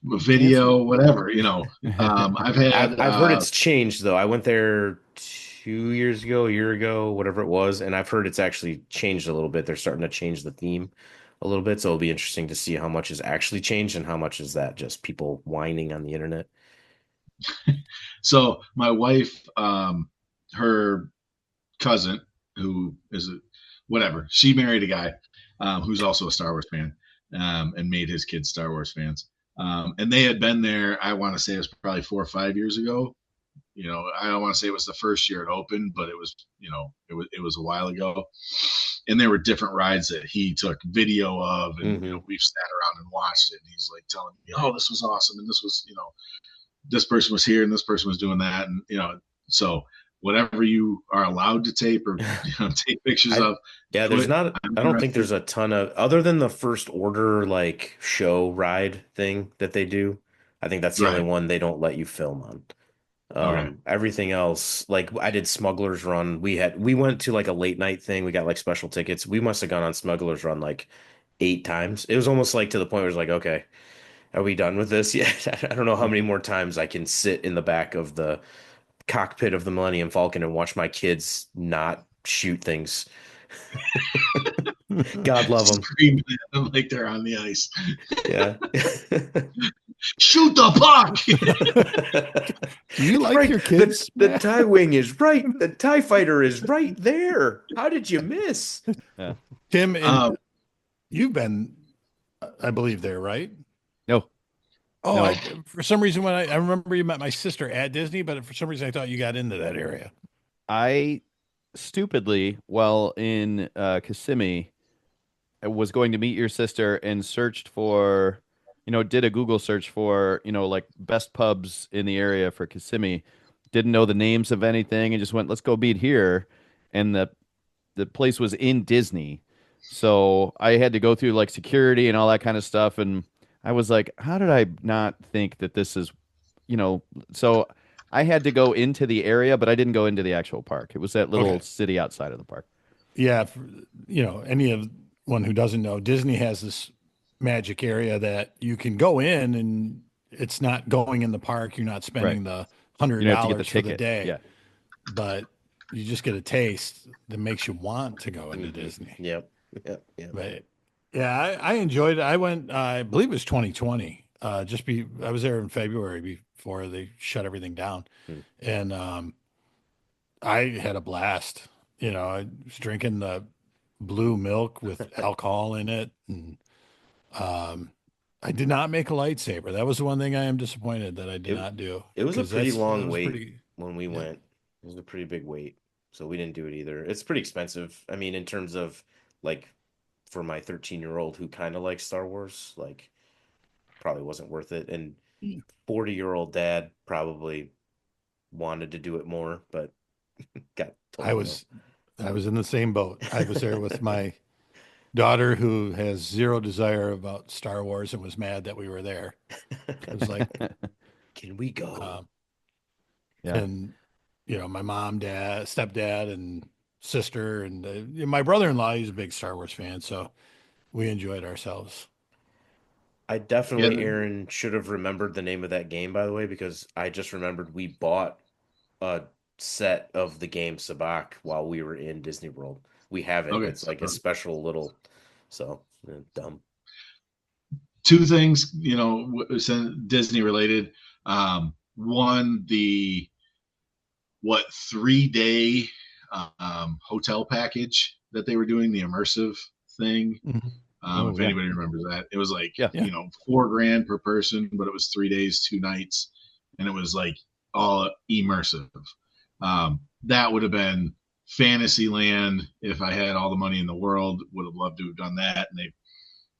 Video, whatever. I've had I've heard it's changed though. I went there 2 years ago, a year ago, whatever it was, and I've heard it's actually changed a little bit. They're starting to change the theme a little bit, so it'll be interesting to see how much has actually changed and how much is that just people whining on the internet. so my wife, her cousin, who is whatever, she married a guy who's also a Star Wars fan, and made his kids Star Wars fans. And they had been there. I want to say it was probably 4 or 5 years ago. I don't want to say it was the first year it opened, but it was, it was a while ago. And there were different rides that he took video of, and we've sat around and watched it. And he's like telling me, "Oh, this was awesome," and this was, this person was here and this person was doing that, and so whatever you are allowed to tape or take pictures I, of. yeah, Do there's it. not, I'm I don't think interested. there's a ton of, other than the first order like show ride thing that they do. I think that's the only Right. one they don't let you film on. Okay. Everything else, like I did Smuggler's Run. We went to like a late night thing. We got like special tickets. We must have gone on Smuggler's Run like 8 times. It was almost like to the point where it's like, okay, are we done with this yet? I don't know how many more times I can sit in the back of the cockpit of the Millennium Falcon and watch my kids not shoot things. God love them. Screaming at them like they're on the ice. Yeah. Shoot the puck. do you like Right. your kids, The Matt? TIE wing is right. The TIE fighter is right there. How did you miss? Yeah. Tim, and um, you've been, I believe, there, right? No. Oh, No. for some reason, when I remember you met my sister at Disney, but for some reason I thought you got into that area. I stupidly, while in Kissimmee, I was going to meet your sister and searched for, did a Google search for, like best pubs in the area for Kissimmee. Didn't know the names of anything and just went, let's go meet here. And the place was in Disney. So I had to go through like security and all that kind of stuff. And I was like, how did I not think that this is, so I had to go into the area, but I didn't go into the actual park. It was that little Okay. city outside of the park. Yeah, anyone who doesn't know, Disney has this magic area that you can go in and it's not going in the park. You're not Right. spending the hundred You don't have to get the dollars for the ticket. day, Yeah. but you just get a taste that makes you want to go into Mhm. Disney. Yep. Yep. Yep. But Yeah, I enjoyed it. I went, I believe it was 2020. I was there in February before they shut everything down, Hmm. and I had a blast. I was drinking the blue milk with alcohol in it, and um, I did not make a lightsaber. That was the one thing I am disappointed that I did It not do it was a because pretty that long was wait pretty. when we Yeah, went. It was a pretty big wait, so we didn't do it either. It's pretty expensive. I mean, in terms of like for my 13-year-old who kind of likes Star Wars, like probably wasn't worth it. And 40-year-old dad probably wanted to do it more, but got I told no. was I was in the same boat. I was there with my daughter who has zero desire about Star Wars and was mad that we were there. It was like, Can we go? um, Yeah. and my mom, dad, stepdad, and sister, and my brother-in-law. He's a big Star Wars fan, so we enjoyed ourselves. I Yeah, definitely, Aaron, should have remembered the name of that game, by the way, because I just remembered we bought a set of the game Sabak while we were in Disney World. We have it. okay. It's like a special little, so dumb. Two things, Disney related. One, the what 3 day hotel package that they were doing, the immersive thing. Mhm. Oh If yeah. anybody remembers that, it was like Yeah. Yeah, $4,000 per person, but it was 3 days, 2 nights, and it was like all immersive. That would have been Fantasyland if I had all the money in the world. Would have loved to have done that. And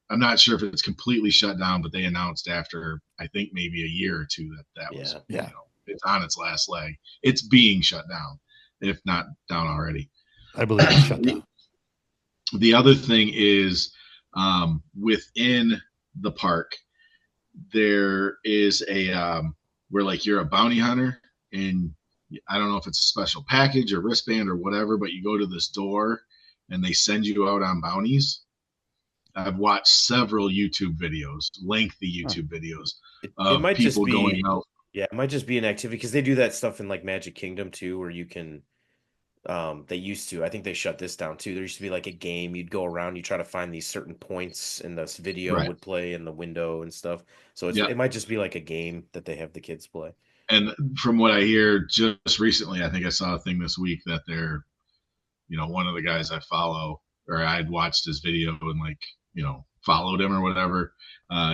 I'm not sure if it's completely shut down, but they announced after I think maybe a year or two that was Yeah. yeah. it's on its last leg. It's being shut down, if not down already. I believe it's shut down. The other thing is within the park, there is a where like you're a bounty hunter, and I don't know if it's a special package or wristband or whatever, but you go to this door and they send you out on bounties. I've watched several YouTube videos, lengthy Huh. YouTube videos It of might just people going be, out. yeah, it might just be an activity because they do that stuff in like Magic Kingdom too, where you can they used to. I think they shut this down too. There used to be like a game. You'd go around, you try to find these certain points, and this video Right. would play in the window and stuff. So Yeah. it might just be like a game that they have the kids play. And from what I hear, just recently, I think I saw a thing this week that they're, one of the guys I follow, or I'd watched his video and followed him or whatever.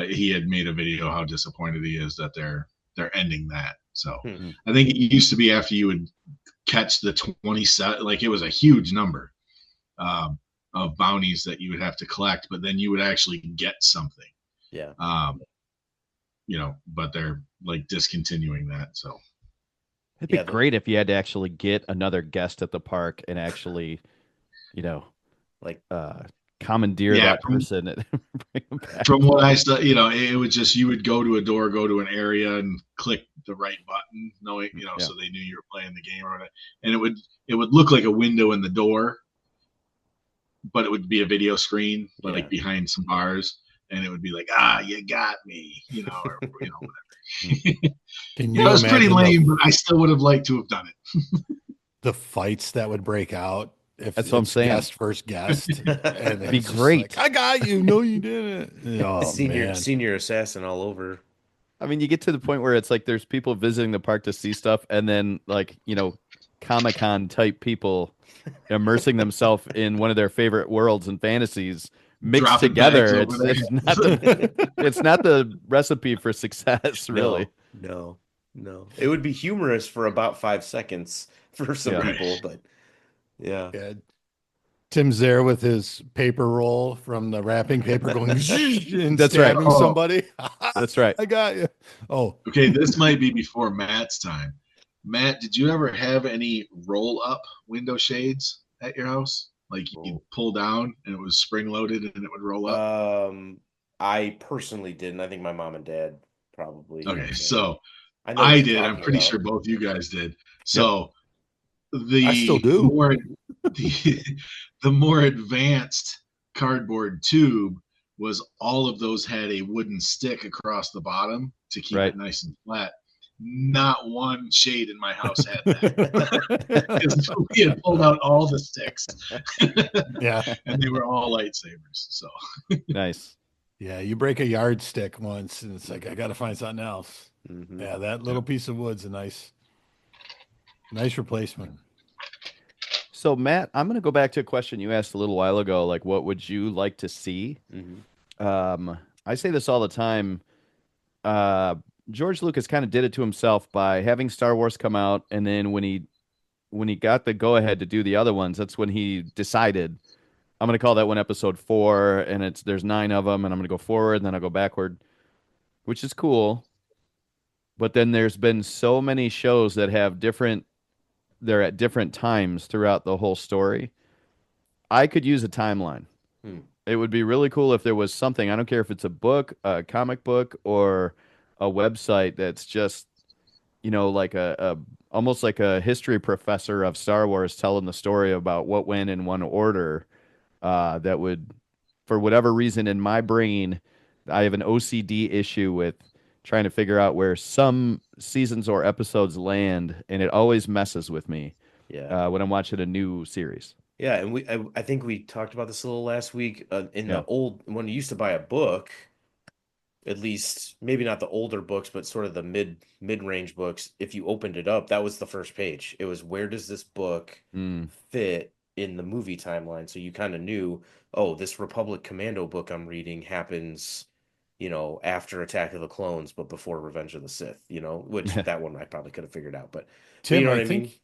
He had made a video how disappointed he is that they're ending that. So Hmm. I think it used to be after you would catch the 27, like it was a huge number of bounties that you would have to collect, but then you would actually get something. Yeah. But they're like discontinuing that. So It'd be Yeah, great if you had to actually get another guest at the park and actually, you know, like commandeer Yeah, that person and bring them back. from what I saw, it would just, you would go to a door, go to an area and click the right button, knowing, Yeah. so they knew you were playing the game or whatever. And it would look like a window in the door, but it would be a video screen, Yeah. like behind some bars. And it would be like, you got me, or whatever. Can It you was pretty imagine lame, but I still would have liked to have done it. the fights that would break out if That's what I'm it's saying. guest first guest? And Be it's just great. like, I got you. No, you didn't. Oh senior man. senior assassin all over. I mean, you get to the point where it's like there's people visiting the park to see stuff, and then like Comic-Con type people immersing themselves in one of their favorite worlds and fantasies mixed Dropping together. bags over It's there. it's not the recipe for success, really. No. It would be humorous for about 5 seconds for some Yeah. people, but yeah. Yeah. Tim's there with his paper roll from the wrapping paper going and That's right. stabbing Oh. somebody. That's right. I got you. Oh, Okay, this might be before Matt's time. Matt, did you ever have any roll up window shades at your house? Like you'd pull down and it was spring loaded and it would roll up? I personally didn't. I think my mom and dad probably. Okay, had so I know I what did. you're I'm talking pretty about. sure both you guys did. So I still do. The more advanced cardboard tube was all of those had a wooden stick across the bottom to keep Right. it nice and flat. not one shade in my house had that. Because we had pulled out all the sticks. Yeah. And they were all lightsabers. So Nice. Yeah, you break a yardstick once, and it's like I got to find something else. Mhm. Yeah, that little piece of wood's a nice replacement. So Matt, I'm going to go back to a question you asked a little while ago. Like, what would you like to see? Mhm. I say this all the time. Uh, George Lucas kind of did it to himself by having Star Wars come out, and then when he got the go ahead to do the other ones, that's when he decided I'm going to call that one episode 4, and there's 9 of them, and I'm going to go forward, and then I'll go backward, which is cool. But then there's been so many shows that have they're at different times throughout the whole story. I could use a timeline. Hmm. It would be really cool if there was something. I don't care if it's a book, a comic book, or a website that's just, like a almost like a history professor of Star Wars telling the story about what went in one order. That would, for whatever reason, in my brain, I have an OCD issue with trying to figure out where some seasons or episodes land, and it always messes with me Yeah. when I'm watching a new series. Yeah, and I think we talked about this a little last week. In Yeah. the old, when you used to buy a book, at least maybe not the older books, but sort of the mid-range books, if you opened it up, that was the first page. It was, where does this book Mm. fit in the movie timeline? So you kind of knew, oh, this Republic Commando book I'm reading happens, after Attack of the Clones, but before Revenge of the Sith, which that one I probably could have figured out, but you Tim, know I what I mean? think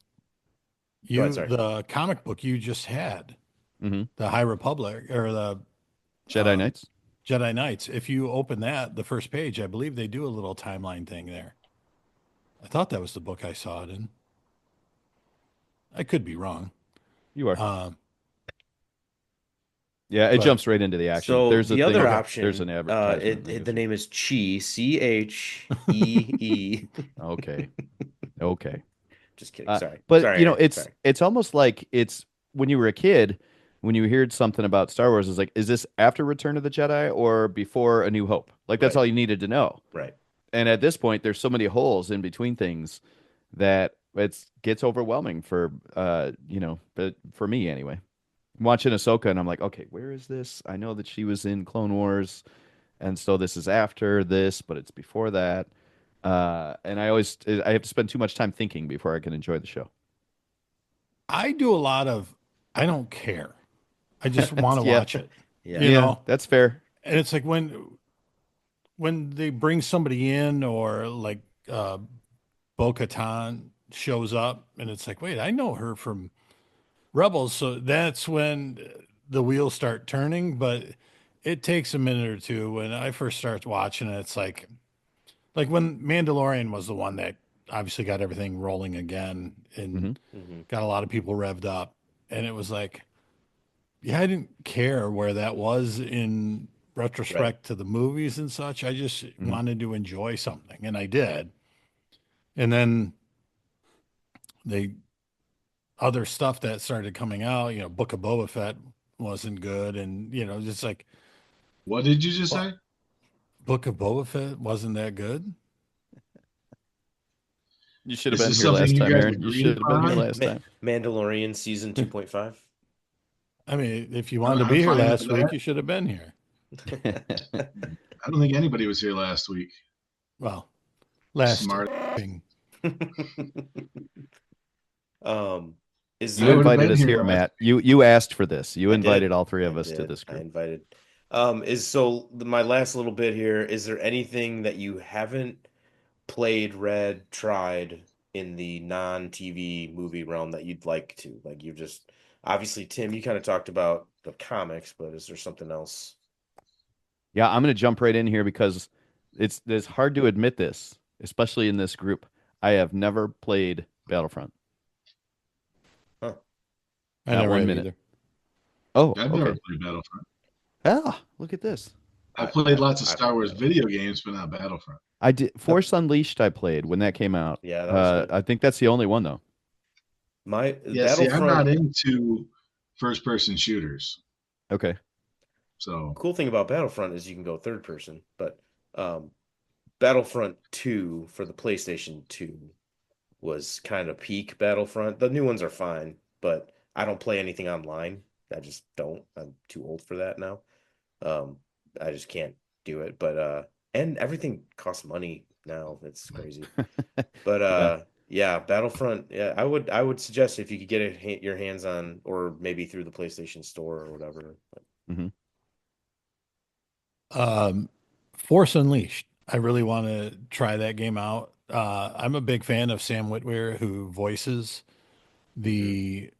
Go ahead, sorry. the comic book you just had, Hmm. the High Republic or the Jedi um, Knights. Jedi Knights, if you open that, the first page, I believe they do a little timeline thing there. I thought that was the book I saw it in. I could be wrong. You are. Um, Yeah, it but jumps right into the action. So There's a the other thing. okay. There's an option, advertisement that the goes. name is Chi, Cheee. Okay. Okay. Just kidding. Uh, Sorry. but Sorry, Aaron. it's Sorry. it's almost like it's when you were a kid, when you heard something about Star Wars, it's like, is this after Return of the Jedi or before A New Hope? Like that's Right. all you needed to know. Right. And at this point, there's so many holes in between things that it gets overwhelming but for me anyway. I'm watching Ahsoka and I'm like, okay, where is this? I know that she was in Clone Wars, and so this is after this, but it's before that. And I have to spend too much time thinking before I can enjoy the show. I do a lot of, I don't care. I just want to Yeah, watch it, Yeah. you know? that's fair. And it's like when they bring somebody in or like Bo-Katan shows up and it's like, wait, I know her from Rebels. So that's when the wheels start turning, but it takes a minute or two. When I first start watching it, it's like when Mandalorian was the one that obviously got everything rolling again and Hmm. Hmm. got a lot of people revved up. And it was like, yeah, I didn't care where that was in Right. retrospect to the movies and such. I just Hmm. wanted to enjoy something, and I did. And then the other stuff that started coming out, Book of Boba Fett wasn't good, and just like, what did you just what, say? Book of Boba Fett wasn't that good. You should have Is been this here something last you time, guys Aaron. You agreed should have been here upon? last time. Mandalorian season 2.5. I mean, if you wanted to I'm be here fine with last week, that. you should have been here. I don't think anybody was here last week. Well, last Smart. thing. Um, is You I would there have invited been us here here, last. Matt. You asked for this. You I invited did. all three I of us to did. this I group. invited. My last little bit here, is there anything that you haven't played, read, tried in the non-TV movie realm that you'd like to? Like you just obviously, Tim, you kind of talked about the comics, but is there something else? Yeah, I'm going to jump right in here because it's hard to admit this, especially in this group. I have never played Battlefront. Huh. I Not never one have minute. either. Oh, I've never okay. played Battlefront. Ah, look at this. I played lots of I Star played Wars Battlefront. video games, but not Battlefront. I did Force Unleashed. I played when that came out. Yeah, that was good. I think that's the only one though. My Yeah, see, I'm not Battlefront. into first-person shooters. Okay. So Cool thing about Battlefront is you can go third person, but um, Battlefront 2 for the PlayStation 2 was kind of peak Battlefront. The new ones are fine, but I don't play anything online. I just don't. I'm too old for that now. Um, I just can't do it. But and everything costs money now. It's crazy. But Yeah. yeah, Battlefront. Yeah, I would suggest if you could get it your hands on, or maybe through the PlayStation Store or whatever. Hmm. Um, Force Unleashed. I really want to try that game out. I'm a big fan of Sam Witwer, who voices Mhm. the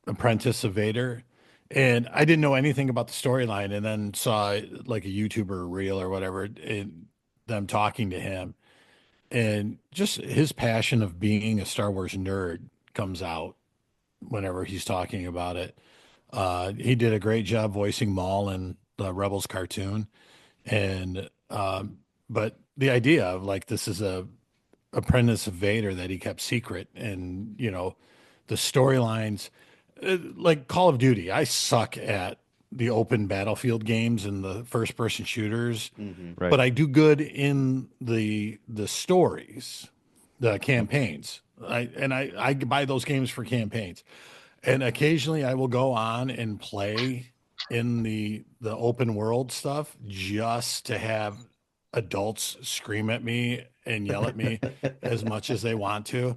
apprentice of Vader. And I didn't know anything about the storyline, and then saw like a YouTuber reel or whatever, and them talking to him, and just his passion of being a Star Wars nerd comes out whenever he's talking about it. He did a great job voicing Maul in the Rebels cartoon, and but the idea of like this is a apprentice of Vader that he kept secret, and the storylines, like Call of Duty. I suck at the open battlefield games and the first person shooters, Mhm. Right. but I do good in the stories, the campaigns. I buy those games for campaigns. And occasionally I will go on and play in the open world stuff just to have adults scream at me and yell at me as much as they want to.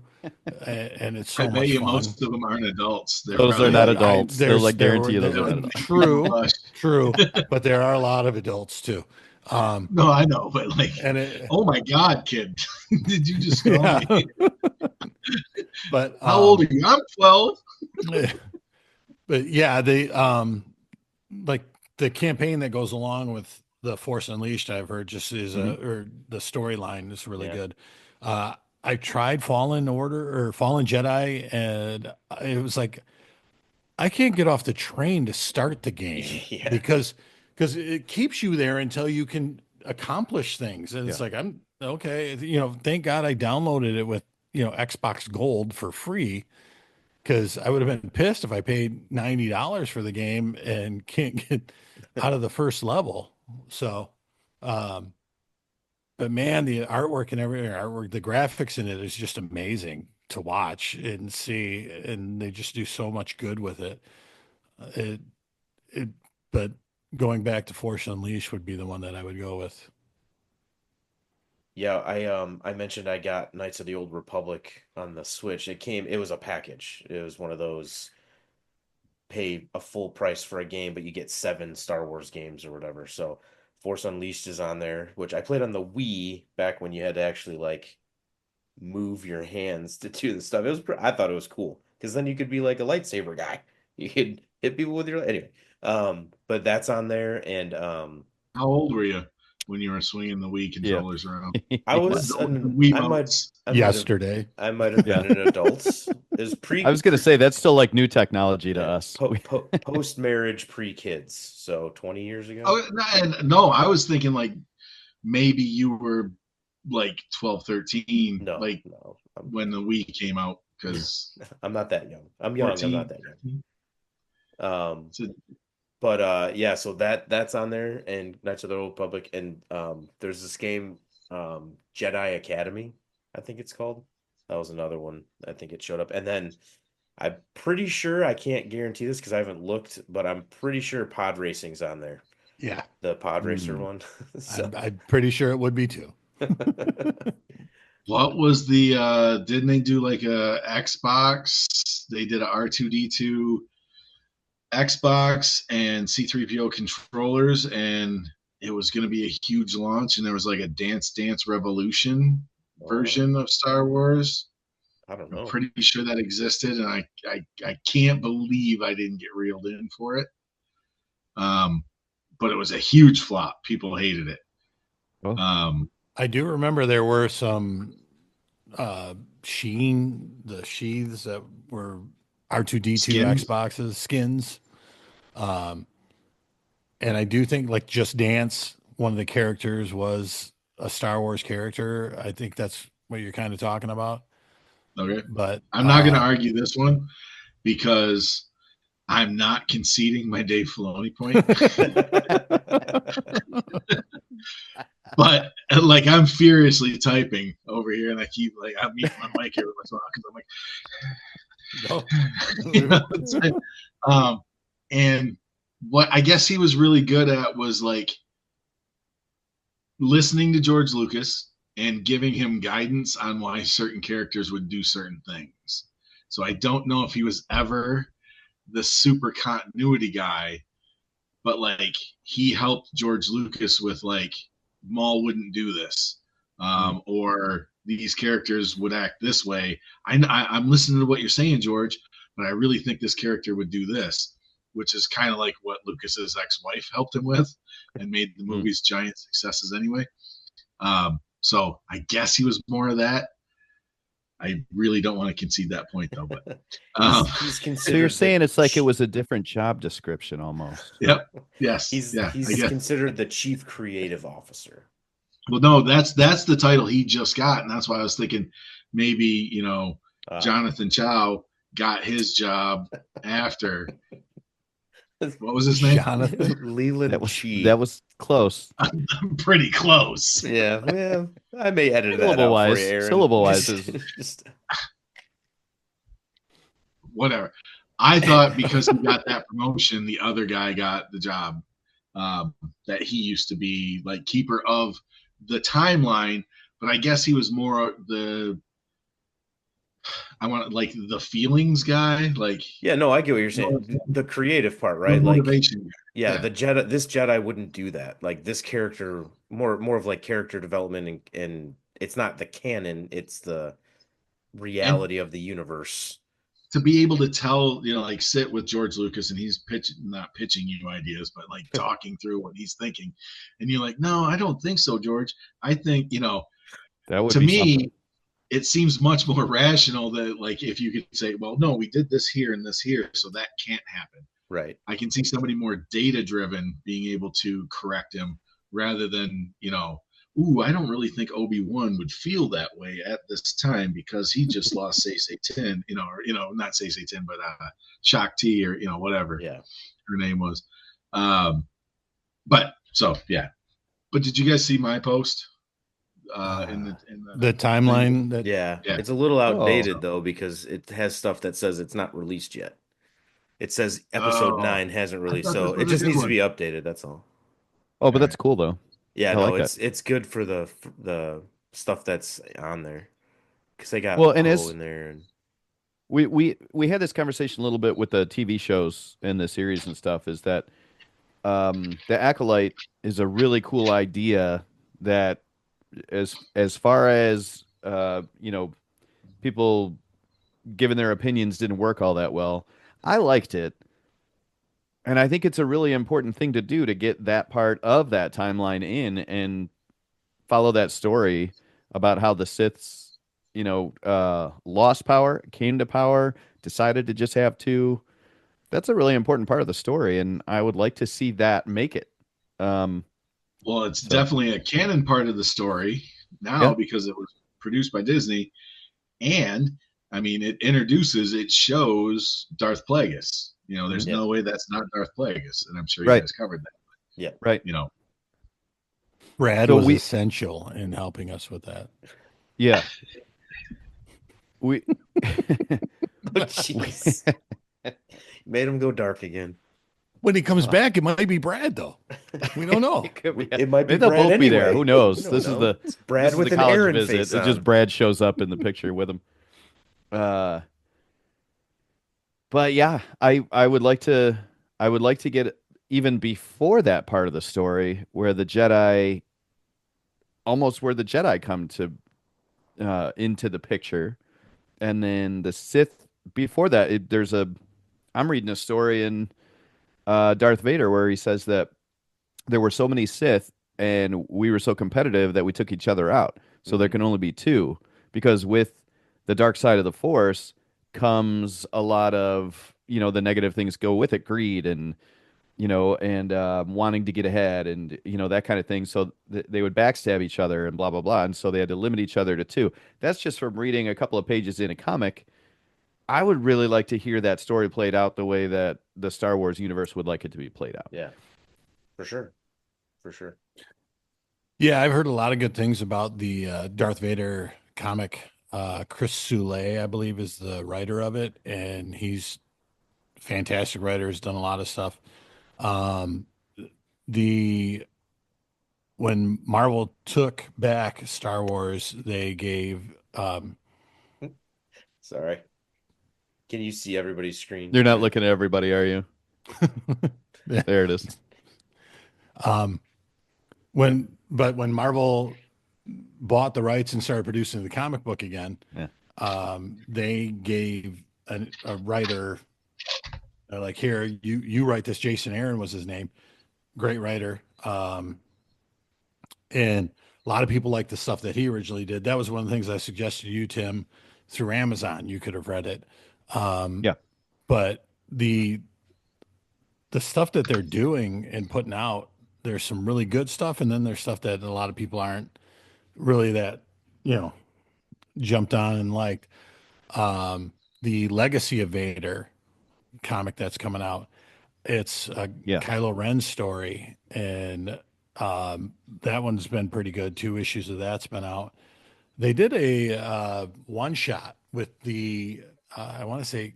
And it's I so bet much you fun. most of them aren't adults. They're Those are probably not like adults. Those I There were guarantee those are not adults. true, Gosh. true, but there are a lot of adults too. Um, No, I know, but like, and it, oh my God, kid, did you just call yeah, me? but How old are you? I'm 12. but yeah, like the campaign that goes along with the Force Unleashed, I've heard just is Hmm. or the storyline is really Yeah. good. I tried Fallen Order or Fallen Jedi, and it was like I can't get off the train to start the game Yeah. because it keeps you there until you can accomplish things, and it's Yeah. like I'm okay. Thank God I downloaded it with Xbox Gold for free, because I would have been pissed if I paid $90 for the game and can't get out of the first level. So, um, but man, the artwork and the graphics in it is just amazing to watch and see, and they just do so much good with it. It, it, but going back to Force Unleashed would be the one that I would go with. Yeah, I mentioned I got Knights of the Old Republic on the Switch. It was a package. It was one of those pay a full price for a game, but you get 7 Star Wars games or whatever. So Force Unleashed is on there, which I played on the Wii back when you had to actually like move your hands to do the stuff. I thought it was cool because then you could be like a lightsaber guy. You could hit people with your anyway. But that's on there, and How old were you when you were swinging the Wii Yeah. controllers around? I The, was the an Wii motes. Yesterday, I might have Yeah. been an adult. It was I was gonna say that's still like new technology to yeah, us. post marriage, pre kids, so 20 years ago. Oh, and no, I was thinking like maybe you were like 12, 13, No, like no, when the Wii came out, because I'm not that young. I'm young. I'm not 14, that young. 13. So, But yeah, so that's on there, and Knights of the Old Republic, and there's this game, Jedi Academy, I think it's called. That was another one. I think it showed up, and then I'm pretty sure I can't guarantee this because I haven't looked, but I'm pretty sure Pod Racing's on there, yeah, the Pod Racer Mm. one. So I'm pretty sure it would be too. what was the didn't they do like a Xbox? They did a R2D2 Xbox and C3PO controllers, and it was going to be a huge launch, and there was like a Dance Dance Revolution version of Star Wars. I don't I'm know. pretty sure that existed, and I can't believe I didn't get reeled in for it. But it was a huge flop. People hated it. Oh. I do remember there were some the sheaths that were R2D2 Skins. Xboxes skins. Um, and I do think like Just Dance, one of the characters was a Star Wars character. I think that's what you're kind of talking about. Okay. But I'm not going to argue this one because I'm not conceding my Dave Filoni point. But like I'm furiously typing over here, and I keep like I'm muting my mic every once in a while because I'm like, you know, and what I guess he was really good at was like listening to George Lucas and giving him guidance on why certain characters would do certain things. So I don't know if he was ever the super continuity guy, but like he helped George Lucas with like Maul wouldn't do this, or these characters would act this way. I'm listening to what you're saying, George, but I really think this character would do this, which is kind of like what Lucas's ex-wife helped him with and made the movies giant successes anyway. So I guess he was more of that. I really don't want to concede that point though, but he's considered. So you're saying it's like it was a different job description almost. Yep. Yes. He's considered the chief creative officer. Well, no, that's the title he just got, and that's why I was thinking maybe Jonathan Chow got his job after. What was his name? Jonathan Leland Chi. That was close. I'm pretty close. Yeah, well, I may edit that out for you, Aaron. Syllable wise is just whatever. I thought because he got that promotion, the other guy got the job. That he used to be like keeper of the timeline, but I guess he was more the feelings guy. Like, yeah, no, I get what you're saying. The creative part, right? The like, motivation. Yeah, the Jedi. This Jedi wouldn't do that. Like this character, more of like character development, and it's not the canon; it's the reality of the universe. To be able to tell, like sit with George Lucas and he's not pitching you ideas, but like talking through what he's thinking, and you're like, no, I don't think so, George. I think that would to be me. Something. It seems much more rational that like if you could say, well, no, we did this here and this here, so that can't happen. Right. I can see somebody more data driven being able to correct him rather than, I don't really think Obi-Wan would feel that way at this time because he just lost Say-Say-Tin, or, not Say-Say-Tin, but Shakti or, whatever her name was. But did you guys see my post? In the timeline that it's a little outdated though because it has stuff that says it's not released yet. It says episode 9 hasn't released, so it just needs to be updated. That's all. Oh, but that's cool though. Yeah, it's good for the stuff that's on there because they got in there. And we had this conversation a little bit with the TV shows and the series and stuff. Is that the Acolyte is a really cool idea that. As far as people giving their opinions didn't work all that well. I liked it, and I think it's a really important thing to do to get that part of that timeline in and follow that story about how the Siths, lost power, came to power, decided to just have two. That's a really important part of the story, and I would like to see that make it. Well, it's definitely a canon part of the story now because it was produced by Disney. And, I mean, it shows Darth Plagueis. There's no way that's not Darth Plagueis. And I'm sure you guys covered that. Yeah. Right. Brad was essential in helping us with that. Yeah. Jeez. Made him go dark again. When he comes back, it might be Brad, though. We don't know. It might be they'll Brad both be anyway. there. Who knows? It's Brad with an college Aaron visit. face It's just Brad shows up in the picture with him. But yeah, I would like to get even before that part of the story where the Jedi come to into the picture, and then the Sith before that. I'm reading a story in Darth Vader where he says that there were so many Sith and we were so competitive that we took each other out. So there can only be two, because with the dark side of the Force comes a lot of, the negative things go with it, greed and, wanting to get ahead and, that kind of thing. So they would backstab each other and blah, blah, blah. And so they had to limit each other to two. That's just from reading a couple of pages in a comic. I would really like to hear that story played out the way that the Star Wars universe would like it to be played out. Yeah, for sure. For sure. Yeah, I've heard a lot of good things about the Darth Vader comic. Chris Soule, I believe, is the writer of it, and he's a fantastic writer. Has done a lot of stuff. Um, the when Marvel took back Star Wars, they gave Sorry. Can you see everybody's screen? You're not There. looking at everybody, are you? yeah, There it is. um, when Marvel bought the rights and started producing the comic book again, Yeah. they gave a writer like, here, you write this. Jason Aaron was his name, great writer. And a lot of people like the stuff that he originally did. That was one of the things I suggested to you, Tim, through Amazon. You could have read it. Um, Yeah. but the stuff that they're doing and putting out, there's some really good stuff, and then there's stuff that a lot of people aren't really that, you know, jumped on and liked. The Legacy of Vader comic that's coming out. It's a Yeah. Kylo Ren story, and that one's been pretty good. 2 issues of that's been out. They did a one shot with the I want to say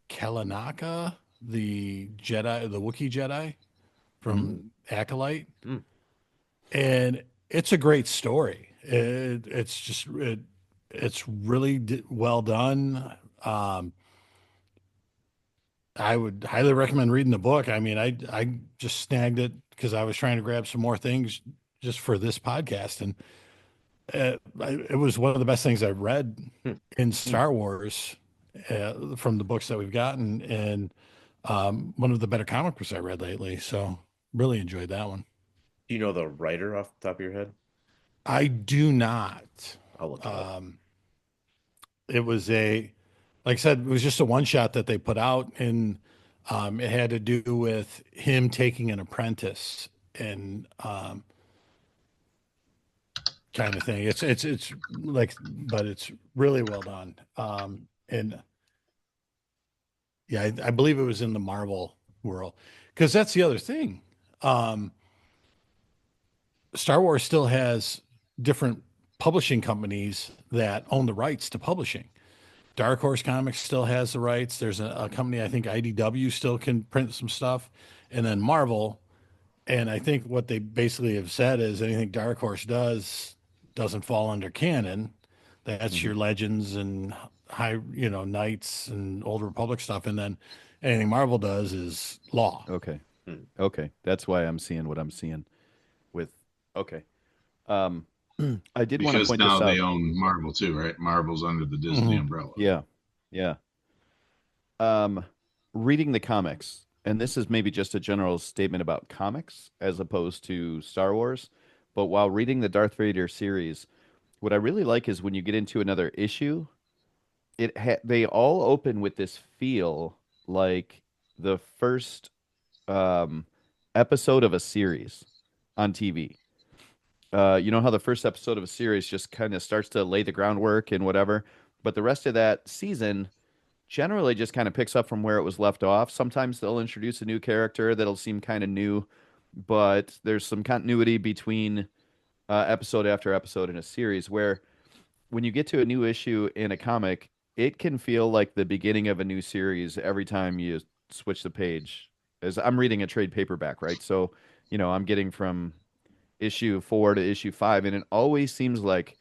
Kalanaka, the Jedi, the Wookiee Jedi from Acolyte, Mm. and it's a great story. It's really well done. Um, I would highly recommend reading the book. I mean, I just snagged it because I was trying to grab some more things just for this podcast, and it was one of the best things I've read Hmm. in Star Wars from the books that we've gotten, and one of the better comic books I read lately. So really enjoyed that one. Do you know the writer off the top of your head? I do not. I'll look it up. It was like I said, it was just a one shot that they put out, and it had to do with him taking an apprentice and kind of thing. It's like, but it's really well done. And yeah, I believe it was in the Marvel world, because that's the other thing. Um, Star Wars still has different publishing companies that own the rights to publishing. Dark Horse Comics still has the rights. There's a company, I think IDW still can print some stuff, and then Marvel. And I think what they basically have said is anything Dark Horse does doesn't fall under canon. That's your Legends and high, Knights and Old Republic stuff. And then anything Marvel does is law. Okay. Hmm. Okay. That's why I'm seeing what I'm seeing with okay. Um I did want to Because point now this they out. own Marvel too, right? Marvel's under the Disney Mhm. umbrella. Yeah. Yeah. Um Reading the comics, and this is maybe just a general statement about comics as opposed to Star Wars, but while reading the Darth Vader series, what I really like is when you get into another issue, they all open with this feel like the first um episode of a series on TV. You know how the first episode of a series just kind of starts to lay the groundwork and whatever, but the rest of that season generally just kind of picks up from where it was left off. Sometimes they'll introduce a new character that'll seem kind of new, but there's some continuity between episode after episode in a series where when you get to a new issue in a comic, it can feel like the beginning of a new series every time you switch the page. As I'm reading a trade paperback, right? So, I'm getting from issue 4 to issue 5, and it always seems like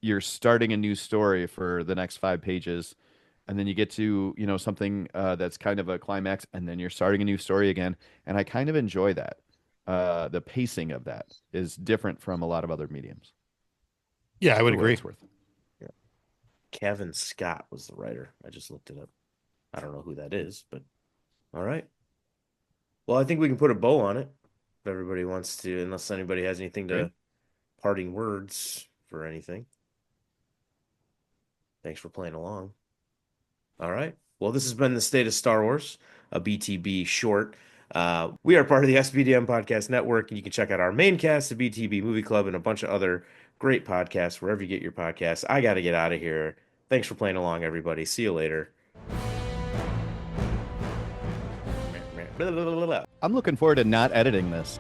you're starting a new story for the next 5 pages, and then you get to something that's kind of a climax, and then you're starting a new story again, and I kind of enjoy that. The pacing of that is different from a lot of other mediums, Yeah, I would for what agree. it's worth. Yeah. Kevin Scott was the writer. I just looked it up. I don't know who that is, but all right. Well, I think we can put a bow on it if everybody wants to, unless anybody has anything to Great. parting words for anything. Thanks for playing along. All right. Well, this has been the State of Star Wars, a BTB short. We are part of the SBDM Podcast Network, and you can check out our main cast, the BTB Movie Club, and a bunch of other great podcasts wherever you get your podcasts. I got to get out of here. Thanks for playing along, everybody. See you later. I'm looking forward to not editing this.